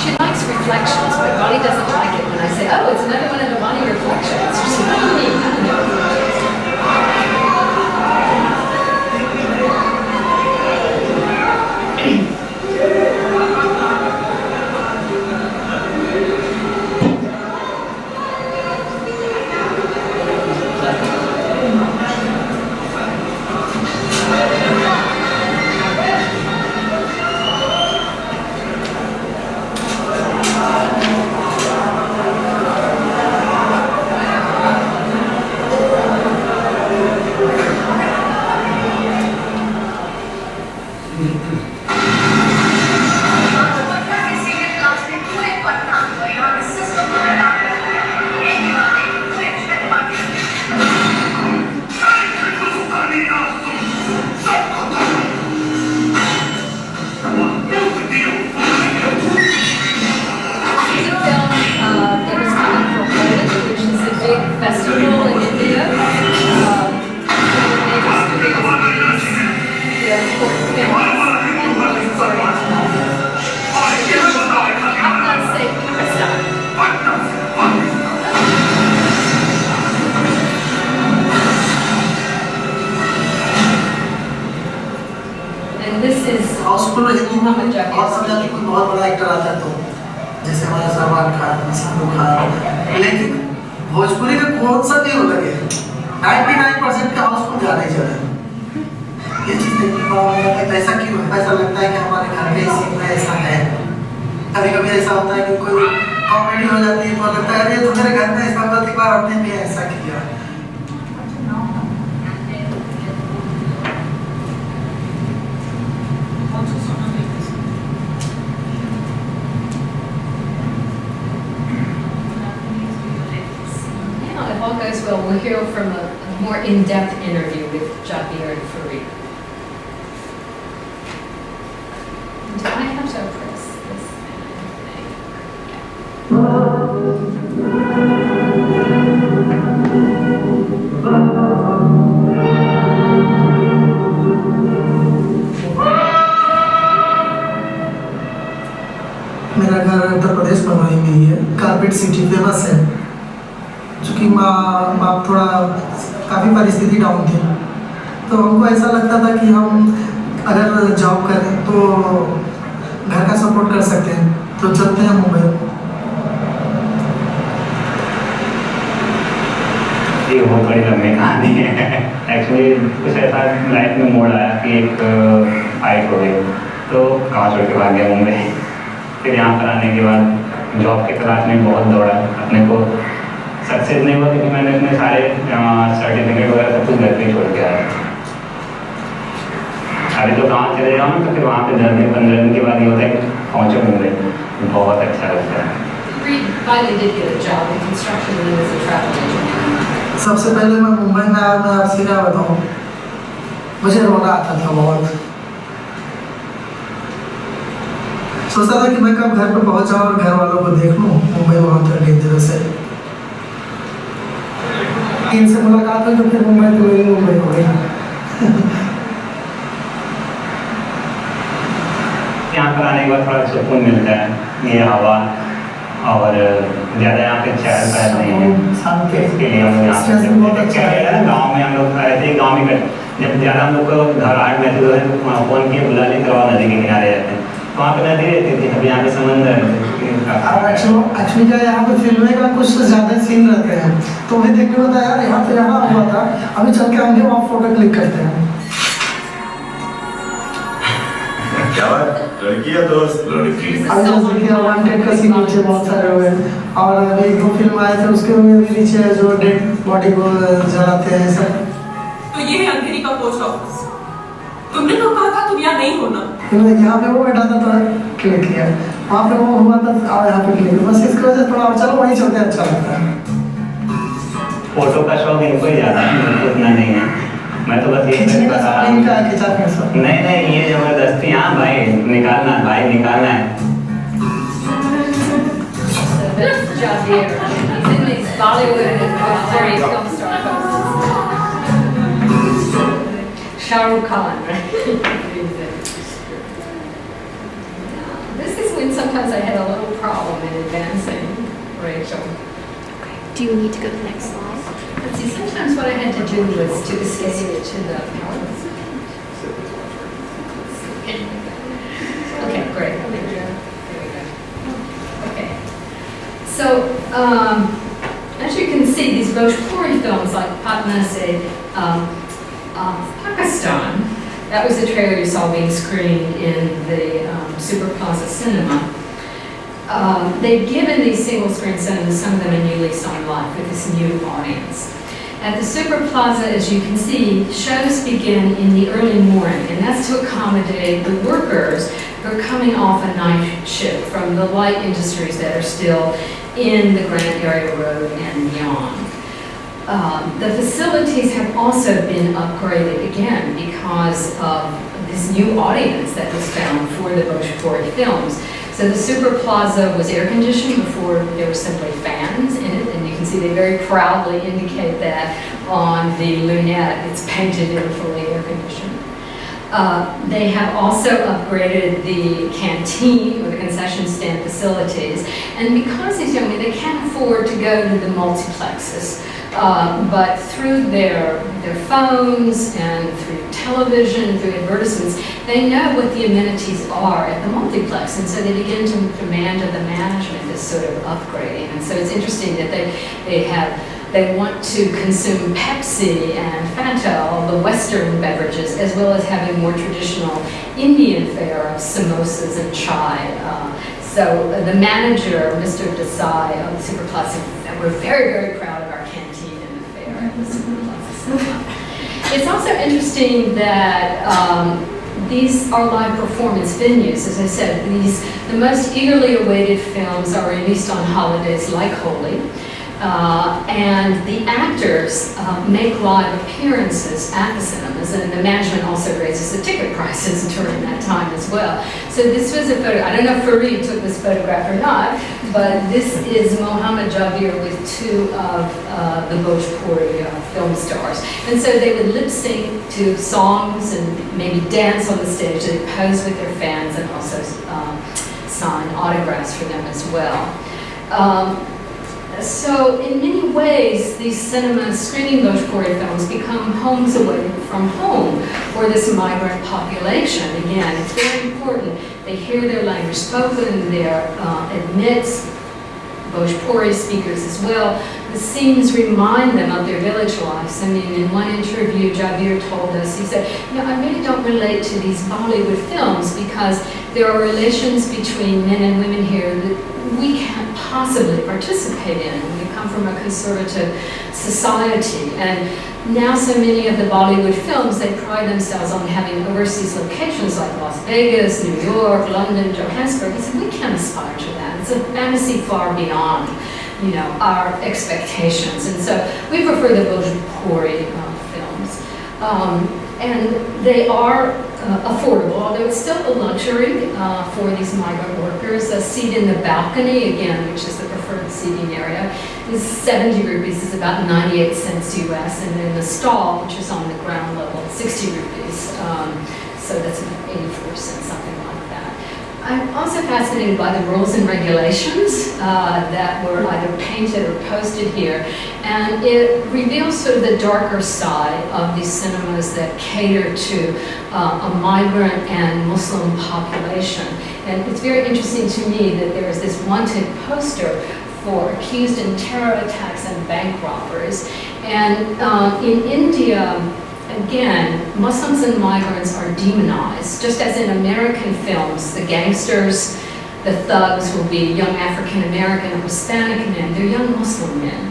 She likes reflections, but Bonnie doesn't like it when I say, oh, it's another one of the Bonnie reflections. She's like, what do you mean? I don't know reflections. And this is Housefull Hindi में Muhammad और Jaffar. समझा कि कोई बहुत बड़ा actor आता है तो जैसे हमारा सलमान खान, शाहरुख खान, लेकिन भोजपुरी में कौन सा नहीं लगे 99% का हाउसफुल जाना ही चला। ये चीज़ देखने को ऐसा क्यों है? ऐसा लगता है कि हमारे घर के सीन में ऐसा है। कभी कभी ऐसा होता है कि कोई कॉमेडी हो जाती है तो लगता है अरे तुम्हारे घर में ऐसा होता है, बार आपने भी ऐसा किया। If all goes well, we'll hear from a more in-depth interview with Javier and Farid. Do I have to press this thing? मेरा घर उत्तर प्रदेश भदोही में ही है। कारपेट सिटी फेमस है। चूँकि माँ थोड़ा काफ़ी परिस्थिति डाउन थी, तो हमको ऐसा लगता था कि हम अगर जॉब करें तो घर का सपोर्ट कर सकते हैं, तो चलते हैं मुंबई। ये बहुत बड़ी लंबी कहानी है। एक्चुअली कुछ ऐसा लाइफ में मोड़ आया कि एक फाइट हो गई, तो गाँव छोड़ के भाग गया मुंबई। फिर यहाँ पर आने के बाद जॉब की तलाश में बहुत दौड़ा, अपने को सक्सेस नहीं हुआ क्योंकि मैंने अपने सारे सर्टिफिकेट वगैरह सब कुछ घर पे छोड़ के आया। अभी तो गाँव चले जाओ ना तो फिर वहाँ पे 10 दिन 15 दिन के बाद ये होता है कि पहुँचो मुंबई, बहुत अच्छा लगता है। Reed finally did get a job in construction when he was a travel agent. सबसे पहले मैं मुंबई में आया, मैं आपसे क्या बताऊँ, मुझे रोना आता था बहुत। सोचता था कि मैं कब घर पे पहुँच जाऊँ और घर वालों को देख लूँ। मुंबई बहुत डेंजरस है। इनसे मुलाकात हुई तो फिर मुंबई तो वही मुंबई हो गई। यहाँ पर आने के बाद थोड़ा सुकून मिलता है, ये हवा, और ज़्यादा यहाँ पे चहल पहल नहीं है। इसके लिए हम यहाँ पे क्या है ना, गाँव में हम लोग ऐसे ही गाँव में जब ज़्यादा हम लोग को घबराहट महसूस होता है तो फ़ोन किए बुला लेते और नदी के किनारे रहते हैं, तो वहाँ पे नदी रहती थी, अब यहाँ पे समंदर है। एक्चुअली क्या यहाँ पे फिल्में का कुछ ज़्यादा सीन रहते हैं, तो वही देखने को होता है यार यहाँ पे यहाँ हुआ था, अभी चल के हम भी वहाँ फोटो क्लिक करते हैं। क्या बात, लड़की या दोस्त? लड़की। अभी जैसे कि वांटेड का सीन नीचे बहुत सारे हुए, और अभी 2 फिल्म आए थे उसके में भी नीचे जो डेड बॉडी को जलाते हैं सब। तो ये है अंधेरी का पोस्ट ऑफिस। तुमने तो कहा था तुम यहाँ नहीं होना। यहाँ पे वो बैठा था तो क्लिक किया, वहाँ पे वो हुआ था यहाँ पे क्लिक, बस इसकी वजह से थोड़ा चलो वहीं चलते अच्छा लगता है। फोटो का शौक इनको ही ज़्यादा है, मुझे उतना नहीं है। मैं तो बस ये बता रहा हूँ, नहीं नहीं ये जबरदस्ती, हाँ भाई निकालना है, भाई निकालना है। So that's Javier. He's in these Bollywood and Bhojpuri film star posts. Shahrukh Khan, right? This is when sometimes I had a little problem in advancing, Rachel. Do you need to go to the next slide? But see, sometimes what I had to do was to escape to the Okay, great. There we go. Okay. So, as you can see, these Bhojpuri films like Patna Se Pakistan, that was the trailer you saw being screened in the Super Plaza Cinema. They've given these single screen cinemas, some of them a new lease on life with this new audience. At the Super Plaza, as you can see, shows begin in the early morning, and that's to accommodate the workers who are coming off a night shift from the light industries that are still in the Grand Area Road and beyond. The facilities have also been upgraded again because of this new audience that was found for the Bhojpuri films. So the Super Plaza was air conditioned before there were simply fans in it, and you can see they very proudly indicate that on the lunette. It's painted and fully air conditioned. They have also upgraded the canteen or the concession stand facilities, and because these young men, they can't afford to go to the multiplexes But through their phones and through television, through advertisements, they know what the amenities are at the multiplex, and so they begin to demand of the management this sort of upgrading. And so it's interesting that they want to consume Pepsi and Fanta, all the Western beverages, as well as having more traditional Indian fare of samosas and chai. So the manager, Mr. Desai of the Superplaza, said, we're very, very proud of our canteen and the fare at the Superplaza. It's also interesting that these are live performance venues. As I said, the most eagerly awaited films are released on holidays like Holi. And the actors make live appearances at the cinemas, and the management also raises the ticket prices during that time as well. So this was a photo, I don't know if Fareed took this photograph or not, but this is Mohammed Javeer with two of the Bhojpuri film stars. And so they would lip sync to songs and maybe dance on the stage. They pose with their fans and also sign autographs for them as well. So in many ways, these cinemas screening Bhojpuri films become homes away from home for this migrant population. Again, it's very important. They hear their language spoken, they're admits Bhojpuri speakers as well. The scenes remind them of their village lives. I mean, in one interview, Javeer told us, he said, I really don't relate to these Bollywood films because there are relations between men and women here that we can't possibly participate in. We come from a conservative society, and now so many of the Bollywood films, they pride themselves on having overseas locations like Las Vegas, New York, London, Johannesburg. He said, we can't aspire to that. It's a fantasy far beyond, our expectations. And so we prefer the Bhojpuri films. And they are affordable, although it's still a luxury for these migrant workers. A seat in the balcony, again, which is the preferred seating area, is 70 rupees, is about 98 cents US, and then the stall, which is on the ground level, 60 rupees. So that's about 84 cents, something like that. I'm also fascinated by the rules and regulations that were either painted or posted here, and it reveals sort of the darker side of these cinemas that cater to a migrant and Muslim population. And it's very interesting to me that there is this wanted poster for accused in terror attacks and bank robberies. And in India, again, Muslims and migrants are demonized. Just as in American films, the gangsters, the thugs will be young African American or Hispanic men. They're young Muslim men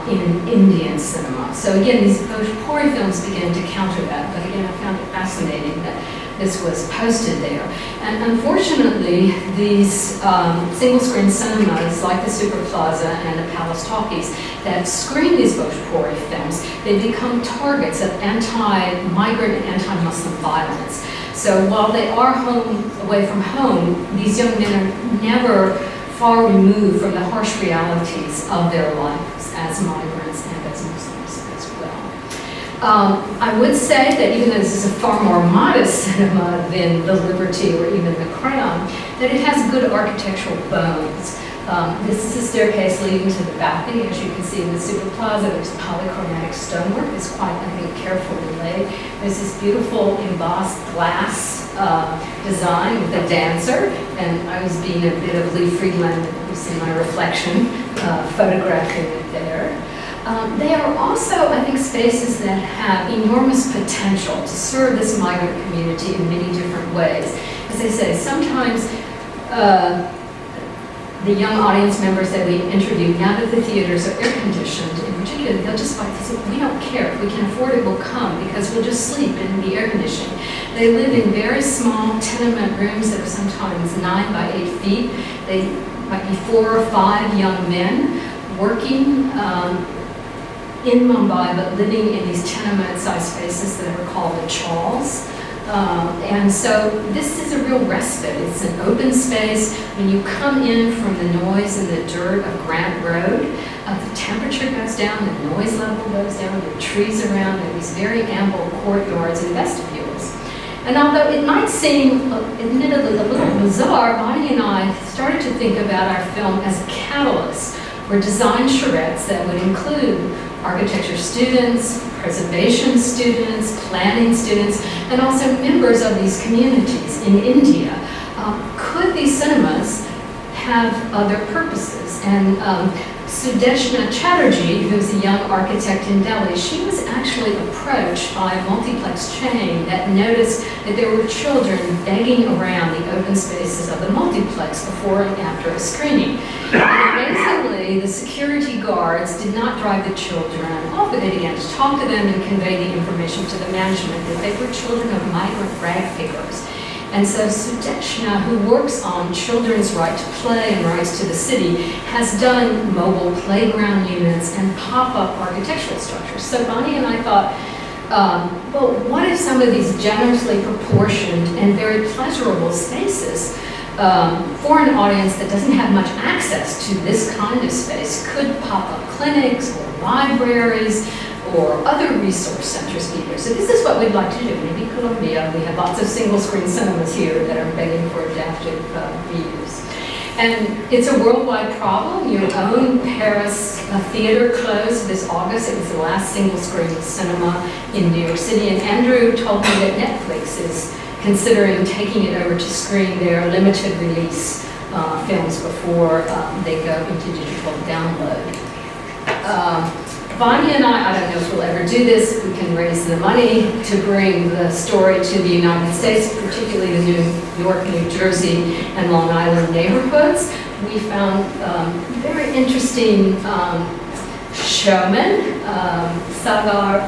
in Indian cinema. So again, these Bhojpuri films begin to counter that. But again, I found it fascinating that this was posted there. And unfortunately, these single-screen cinemas like the Super Plaza and the Palace Talkies that screen these Bhojpuri films, they become targets of anti-migrant and anti-Muslim violence. So while they are away from home, these young men are never far removed from the harsh realities of their lives as migrants and as Muslims as well. I would say that even though this is a far more modest cinema than the Liberty or even the Crown, that it has good architectural bones. This is a staircase leading to the balcony. As you can see in the Super Plaza, there's polychromatic stonework. It's quite, I think, carefully laid. There's this beautiful embossed glass design with a dancer, and I was being a bit of Lee Friedland, you see my reflection, photographing it there. They are also, I think, spaces that have enormous potential to serve this migrant community in many different ways. As I say, sometimes the young audience members that we interviewed, now that the theaters are air-conditioned, in particular, they'll just like to say, we don't care. If we can afford it, we'll come, because we'll just sleep in the air conditioning. They live in very small tenement rooms that are sometimes 9 by 8 feet. They might be 4 or 5 young men working in Mumbai, but living in these tenement-sized spaces that are called the chawls. And so this is a real respite. It's an open space. When you come in from the noise and the dirt of Grant Road, the temperature goes down, the noise level goes down, there are trees around, there are these very ample courtyards and vestibules. And although it might seem, admittedly, a little bizarre, Bonnie and I started to think about our film as a catalyst for design charrettes that would include architecture students, preservation students, planning students, and also members of these communities in India. Could these cinemas have other purposes? And Sudeshna Chatterjee, who's a young architect in Delhi, she was actually approached by a multiplex chain that noticed that there were children begging around the open spaces of the multiplex before and after a screening. And amazingly, the security guards did not drive the children off, but they began to talk to them and convey the information to the management that they were children of migrant rag pickers. And so Sudeshna, who works on children's right to play and rights to the city, has done mobile playground units and pop-up architectural structures. So Bonnie and I thought, well, what if some of these generously proportioned and very pleasurable spaces for an audience that doesn't have much access to this kind of space could pop up clinics or libraries or other resource centers either. So this is what we'd like to do. Maybe Colombia, we have lots of single-screen cinemas here that are begging for adaptive reuse. And it's a worldwide problem. Your own Paris theater closed this August. It was the last single-screen cinema in New York City. And Andrew told me that Netflix is considering taking it over to screen their limited release films before they go into digital download. Vanya and I don't know if we'll ever do this. We can raise the money to bring the story to the United States, particularly the New York, New Jersey, and Long Island neighborhoods. We found very interesting showman, Sagar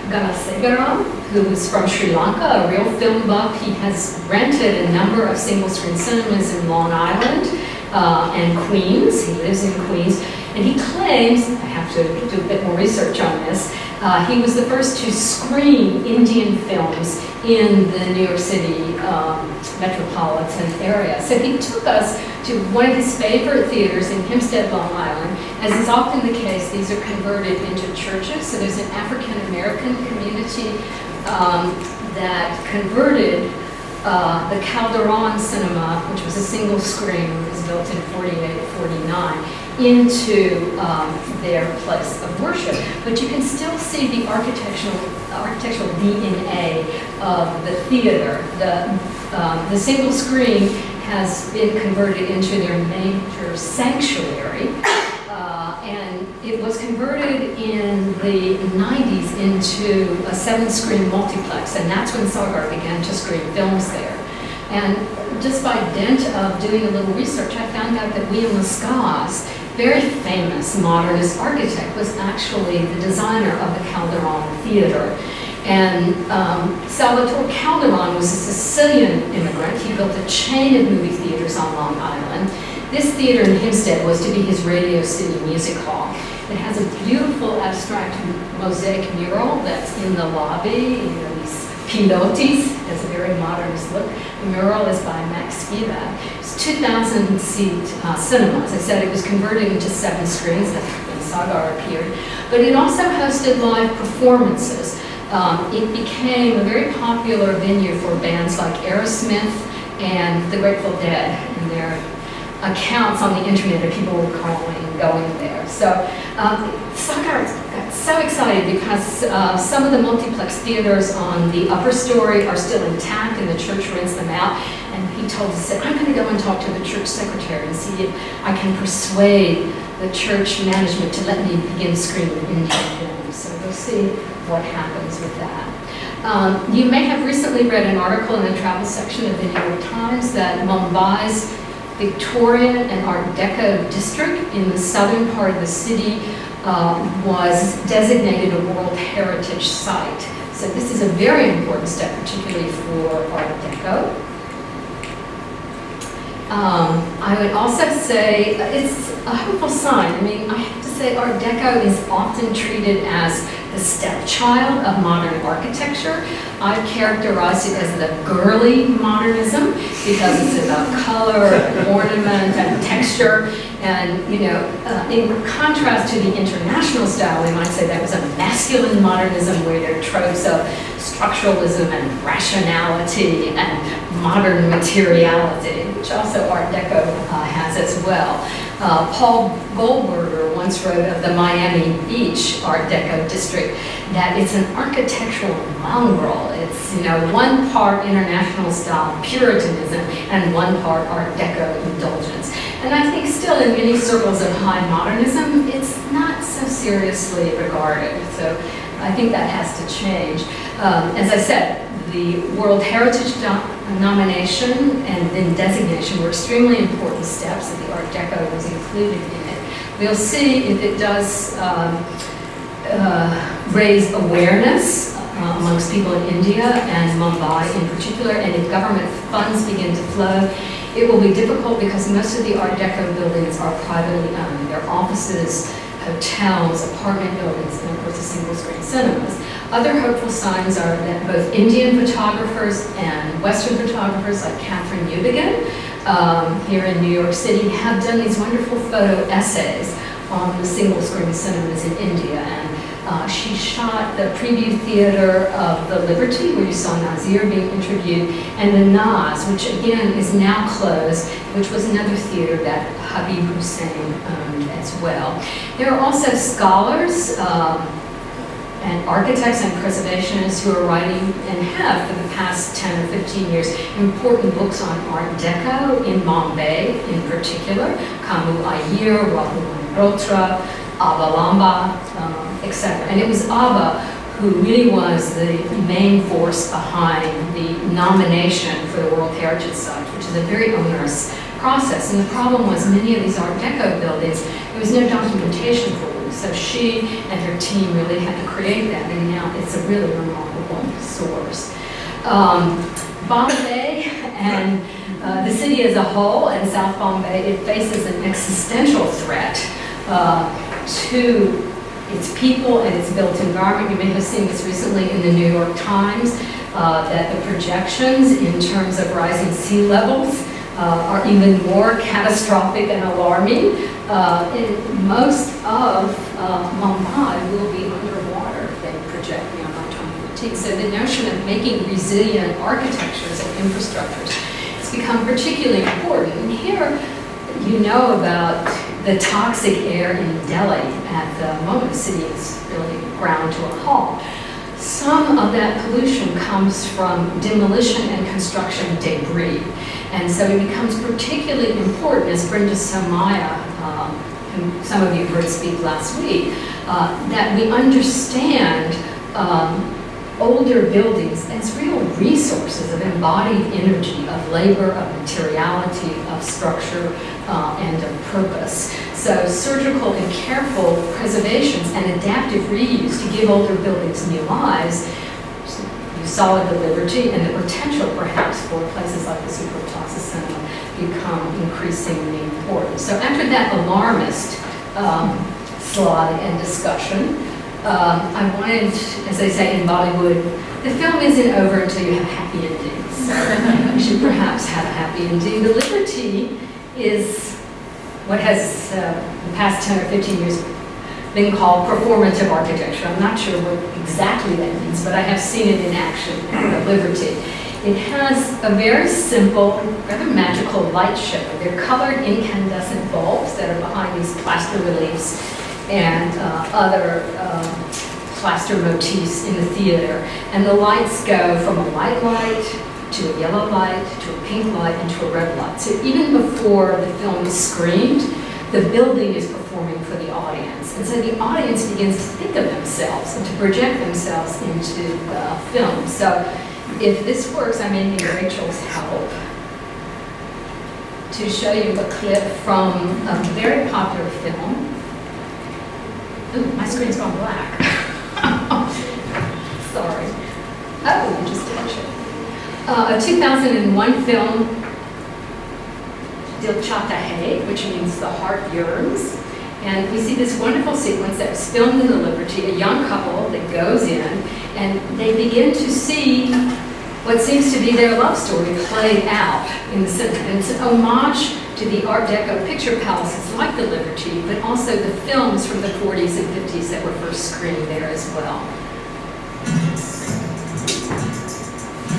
Ganasegaram, who is from Sri Lanka, a real film buff. He has rented a number of single-screen cinemas in Long Island and Queens. He lives in Queens. And he claims, I have to do a bit more research on this, he was the first to screen Indian films in the New York City metropolitan area. So he took us to one of his favorite theaters in Hempstead, Long Island. As is often the case, these are converted into churches. So there's an African-American community that converted the Calderon Cinema, which was a single screen, it was built in 48, 49, into their place of worship. But you can still see the architectural DNA of the theater. The single screen has been converted into their major sanctuary. And it was converted in the 90s into a 7-screen multiplex, and that's when Sagar began to screen films there. And just by dint of doing a little research, I found out that William Lescaze, very famous modernist architect, was actually the designer of the Calderon Theater. And Salvatore Calderon was a Sicilian immigrant. He built a chain of movie theaters on Long Island. This theater in Hempstead was to be his Radio City Music Hall. It has a beautiful abstract mosaic mural that's in the lobby. You know, these pilotis, has a very modernist look. The mural is by Max Spivak. It's 2,000-seat cinema. As I said, it was converted into 7 screens. That's when Sagar appeared. But it also hosted live performances. It became a very popular venue for bands like Aerosmith and the Grateful Dead, and their accounts on the internet of people calling and going there. So Sagar got so excited because some of the multiplex theaters on the upper story are still intact and the church rents them out. And he told us that I'm going to go and talk to the church secretary and see if I can persuade the church management to let me begin screening Indian films. So we'll see what happens with that. You may have recently read an article in the travel section of the New York Times that Mumbai's Victorian and Art Deco district in the southern part of the city was designated a World Heritage Site. So this is a very important step, particularly for Art Deco. I would also say it's a hopeful sign. I mean, I have to say Art Deco is often treated as the stepchild of modern architecture. I've characterized it as the girly modernism because it's about color and ornament and texture. And, you know, in contrast to the international style, we might say that was a masculine modernism where there are tropes of structuralism and rationality and modern materiality, which also Art Deco has as well. Paul Goldberger once wrote of the Miami Beach Art Deco district that it's an architectural mongrel. It's, you know, one part international style Puritanism and one part Art Deco indulgence. And I think still in many circles of high modernism, it's not so seriously regarded. So I think that has to change. As I said, the World Heritage nomination and then designation were extremely important steps, and the Art Deco was included in it. We'll see if it does raise awareness amongst people in India and Mumbai in particular, and if government funds begin to flow. It will be difficult because most of the Art Deco buildings are privately owned. They're offices, hotels, apartment buildings, and of course the single-screen cinemas. Other hopeful signs are that both Indian photographers and Western photographers like Catherine Ubigan here in New York City have done these wonderful photo essays on the single-screen cinemas in India. And she shot the preview theater of the Liberty, where you saw Nazir being interviewed, and the Naz, which again is now closed, which was another theater that Habib Hussein owned as well. There are also scholars and architects and preservationists who are writing and have for the past 10 or 15 years important books on Art Deco in Bombay in particular, Kamu Iyer, Rahul Malhotra, Abba Lamba, etc. And it was Abba who really was the main force behind the nomination for the World Heritage Site, which is a very onerous process. And the problem was many of these Art Deco buildings, there was no documentation for them. So she and her team really had to create that, and now it's a really remarkable source. Bombay and the city as a whole, and South Bombay, it faces an existential threat to its people and its built environment. You may have seen this recently in the New York Times, that the projections in terms of rising sea levels are even more catastrophic and alarming. Most of Mumbai will be underwater, they project beyond by 2015. So the notion of making resilient architectures and infrastructures has become particularly important. And here, you know about the toxic air in Delhi at the moment. The city is really ground to a halt. Some of that pollution comes from demolition and construction debris. And so it becomes particularly important, as Brenda Somaya, who some of you heard speak last week, that we understand older buildings as real resources of embodied energy, of labor, of materiality, of structure, and of purpose. So surgical and careful preservations and adaptive reuse to give older buildings new lives. You saw at the Liberty, and the potential perhaps for places like the Super Plaza Cinema become increasingly important. So after that alarmist slide and discussion, I wanted, as they say in Bollywood, the film isn't over until you have a happy ending. So you should perhaps have a happy ending. The Liberty is what has the past 10 or 15 years been called performative architecture. I'm not sure what exactly that means, but I have seen it in action at the Liberty. It has a very simple, rather magical light show. They're colored incandescent bulbs that are behind these plaster reliefs and other plaster motifs in the theater. And the lights go from a white light to a yellow light to a pink light and to a red light. So even before the film is screened, the building is performing for the audience. And so the audience begins to think of themselves and to project themselves into the film. So if this works, I may need Rachel's help to show you a clip from a very popular film. Ooh, my screen's gone black. Sorry. Oh, you just touched it. A 2001 film, Dil Chahta Hai, which means the heart yearns. And we see this wonderful sequence that was filmed in the Liberty, a young couple that goes in, and they begin to see what seems to be their love story played out in the cinema. And it's an homage to the Art Deco picture palaces like the Liberty, but also the films from the 40s and 50s that were first screened there as well.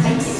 Thank you.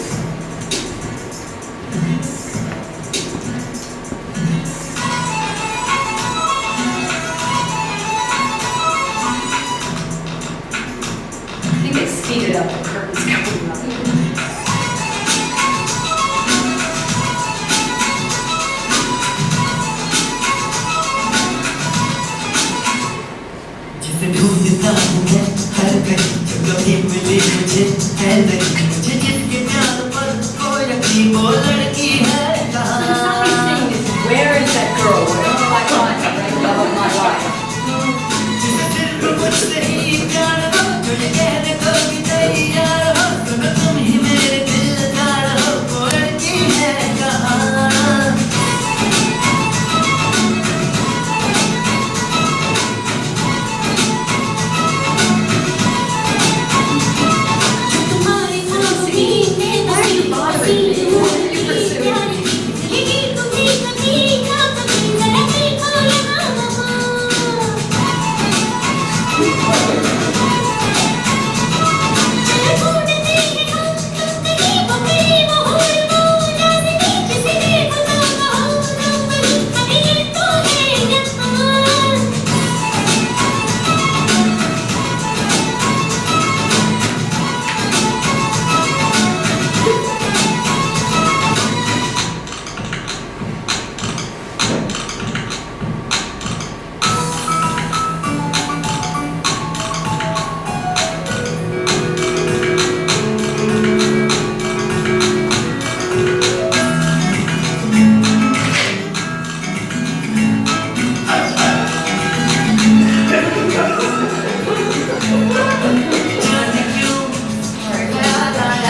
me. What are you pursuing?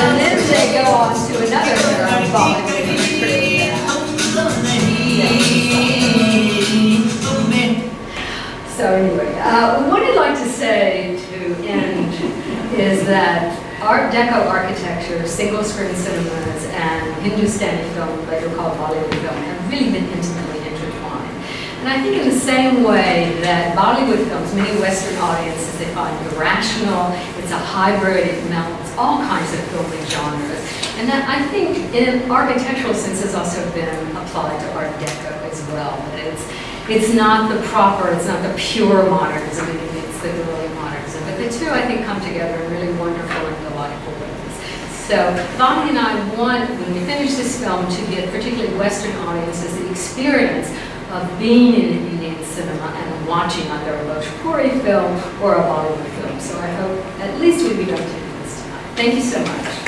And then they go on to another Bollywood. So anyway, what I'd like to say to end is that Art Deco architecture, single-screen cinemas, and Hindustani film, later called Bollywood film, have really been intimately intertwined. And I think in the same way that Bollywood films, many Western audiences, they find irrational, it's a hybrid, it melts all kinds of filming genres. And that, I think, in an architectural sense, has also been applied to Art Deco as well. That it's not the proper, it's not the pure modernism, it's the early modernism. But the two, I think, come together in really wonderful and delightful ways. So Bonnie and I want, when we finish this film, to give particularly Western audiences the experience of being in Indian cinema and watching either a Bhojpuri film or a Bollywood film. So I hope at least we'll be able to do this tonight. Thank you so much.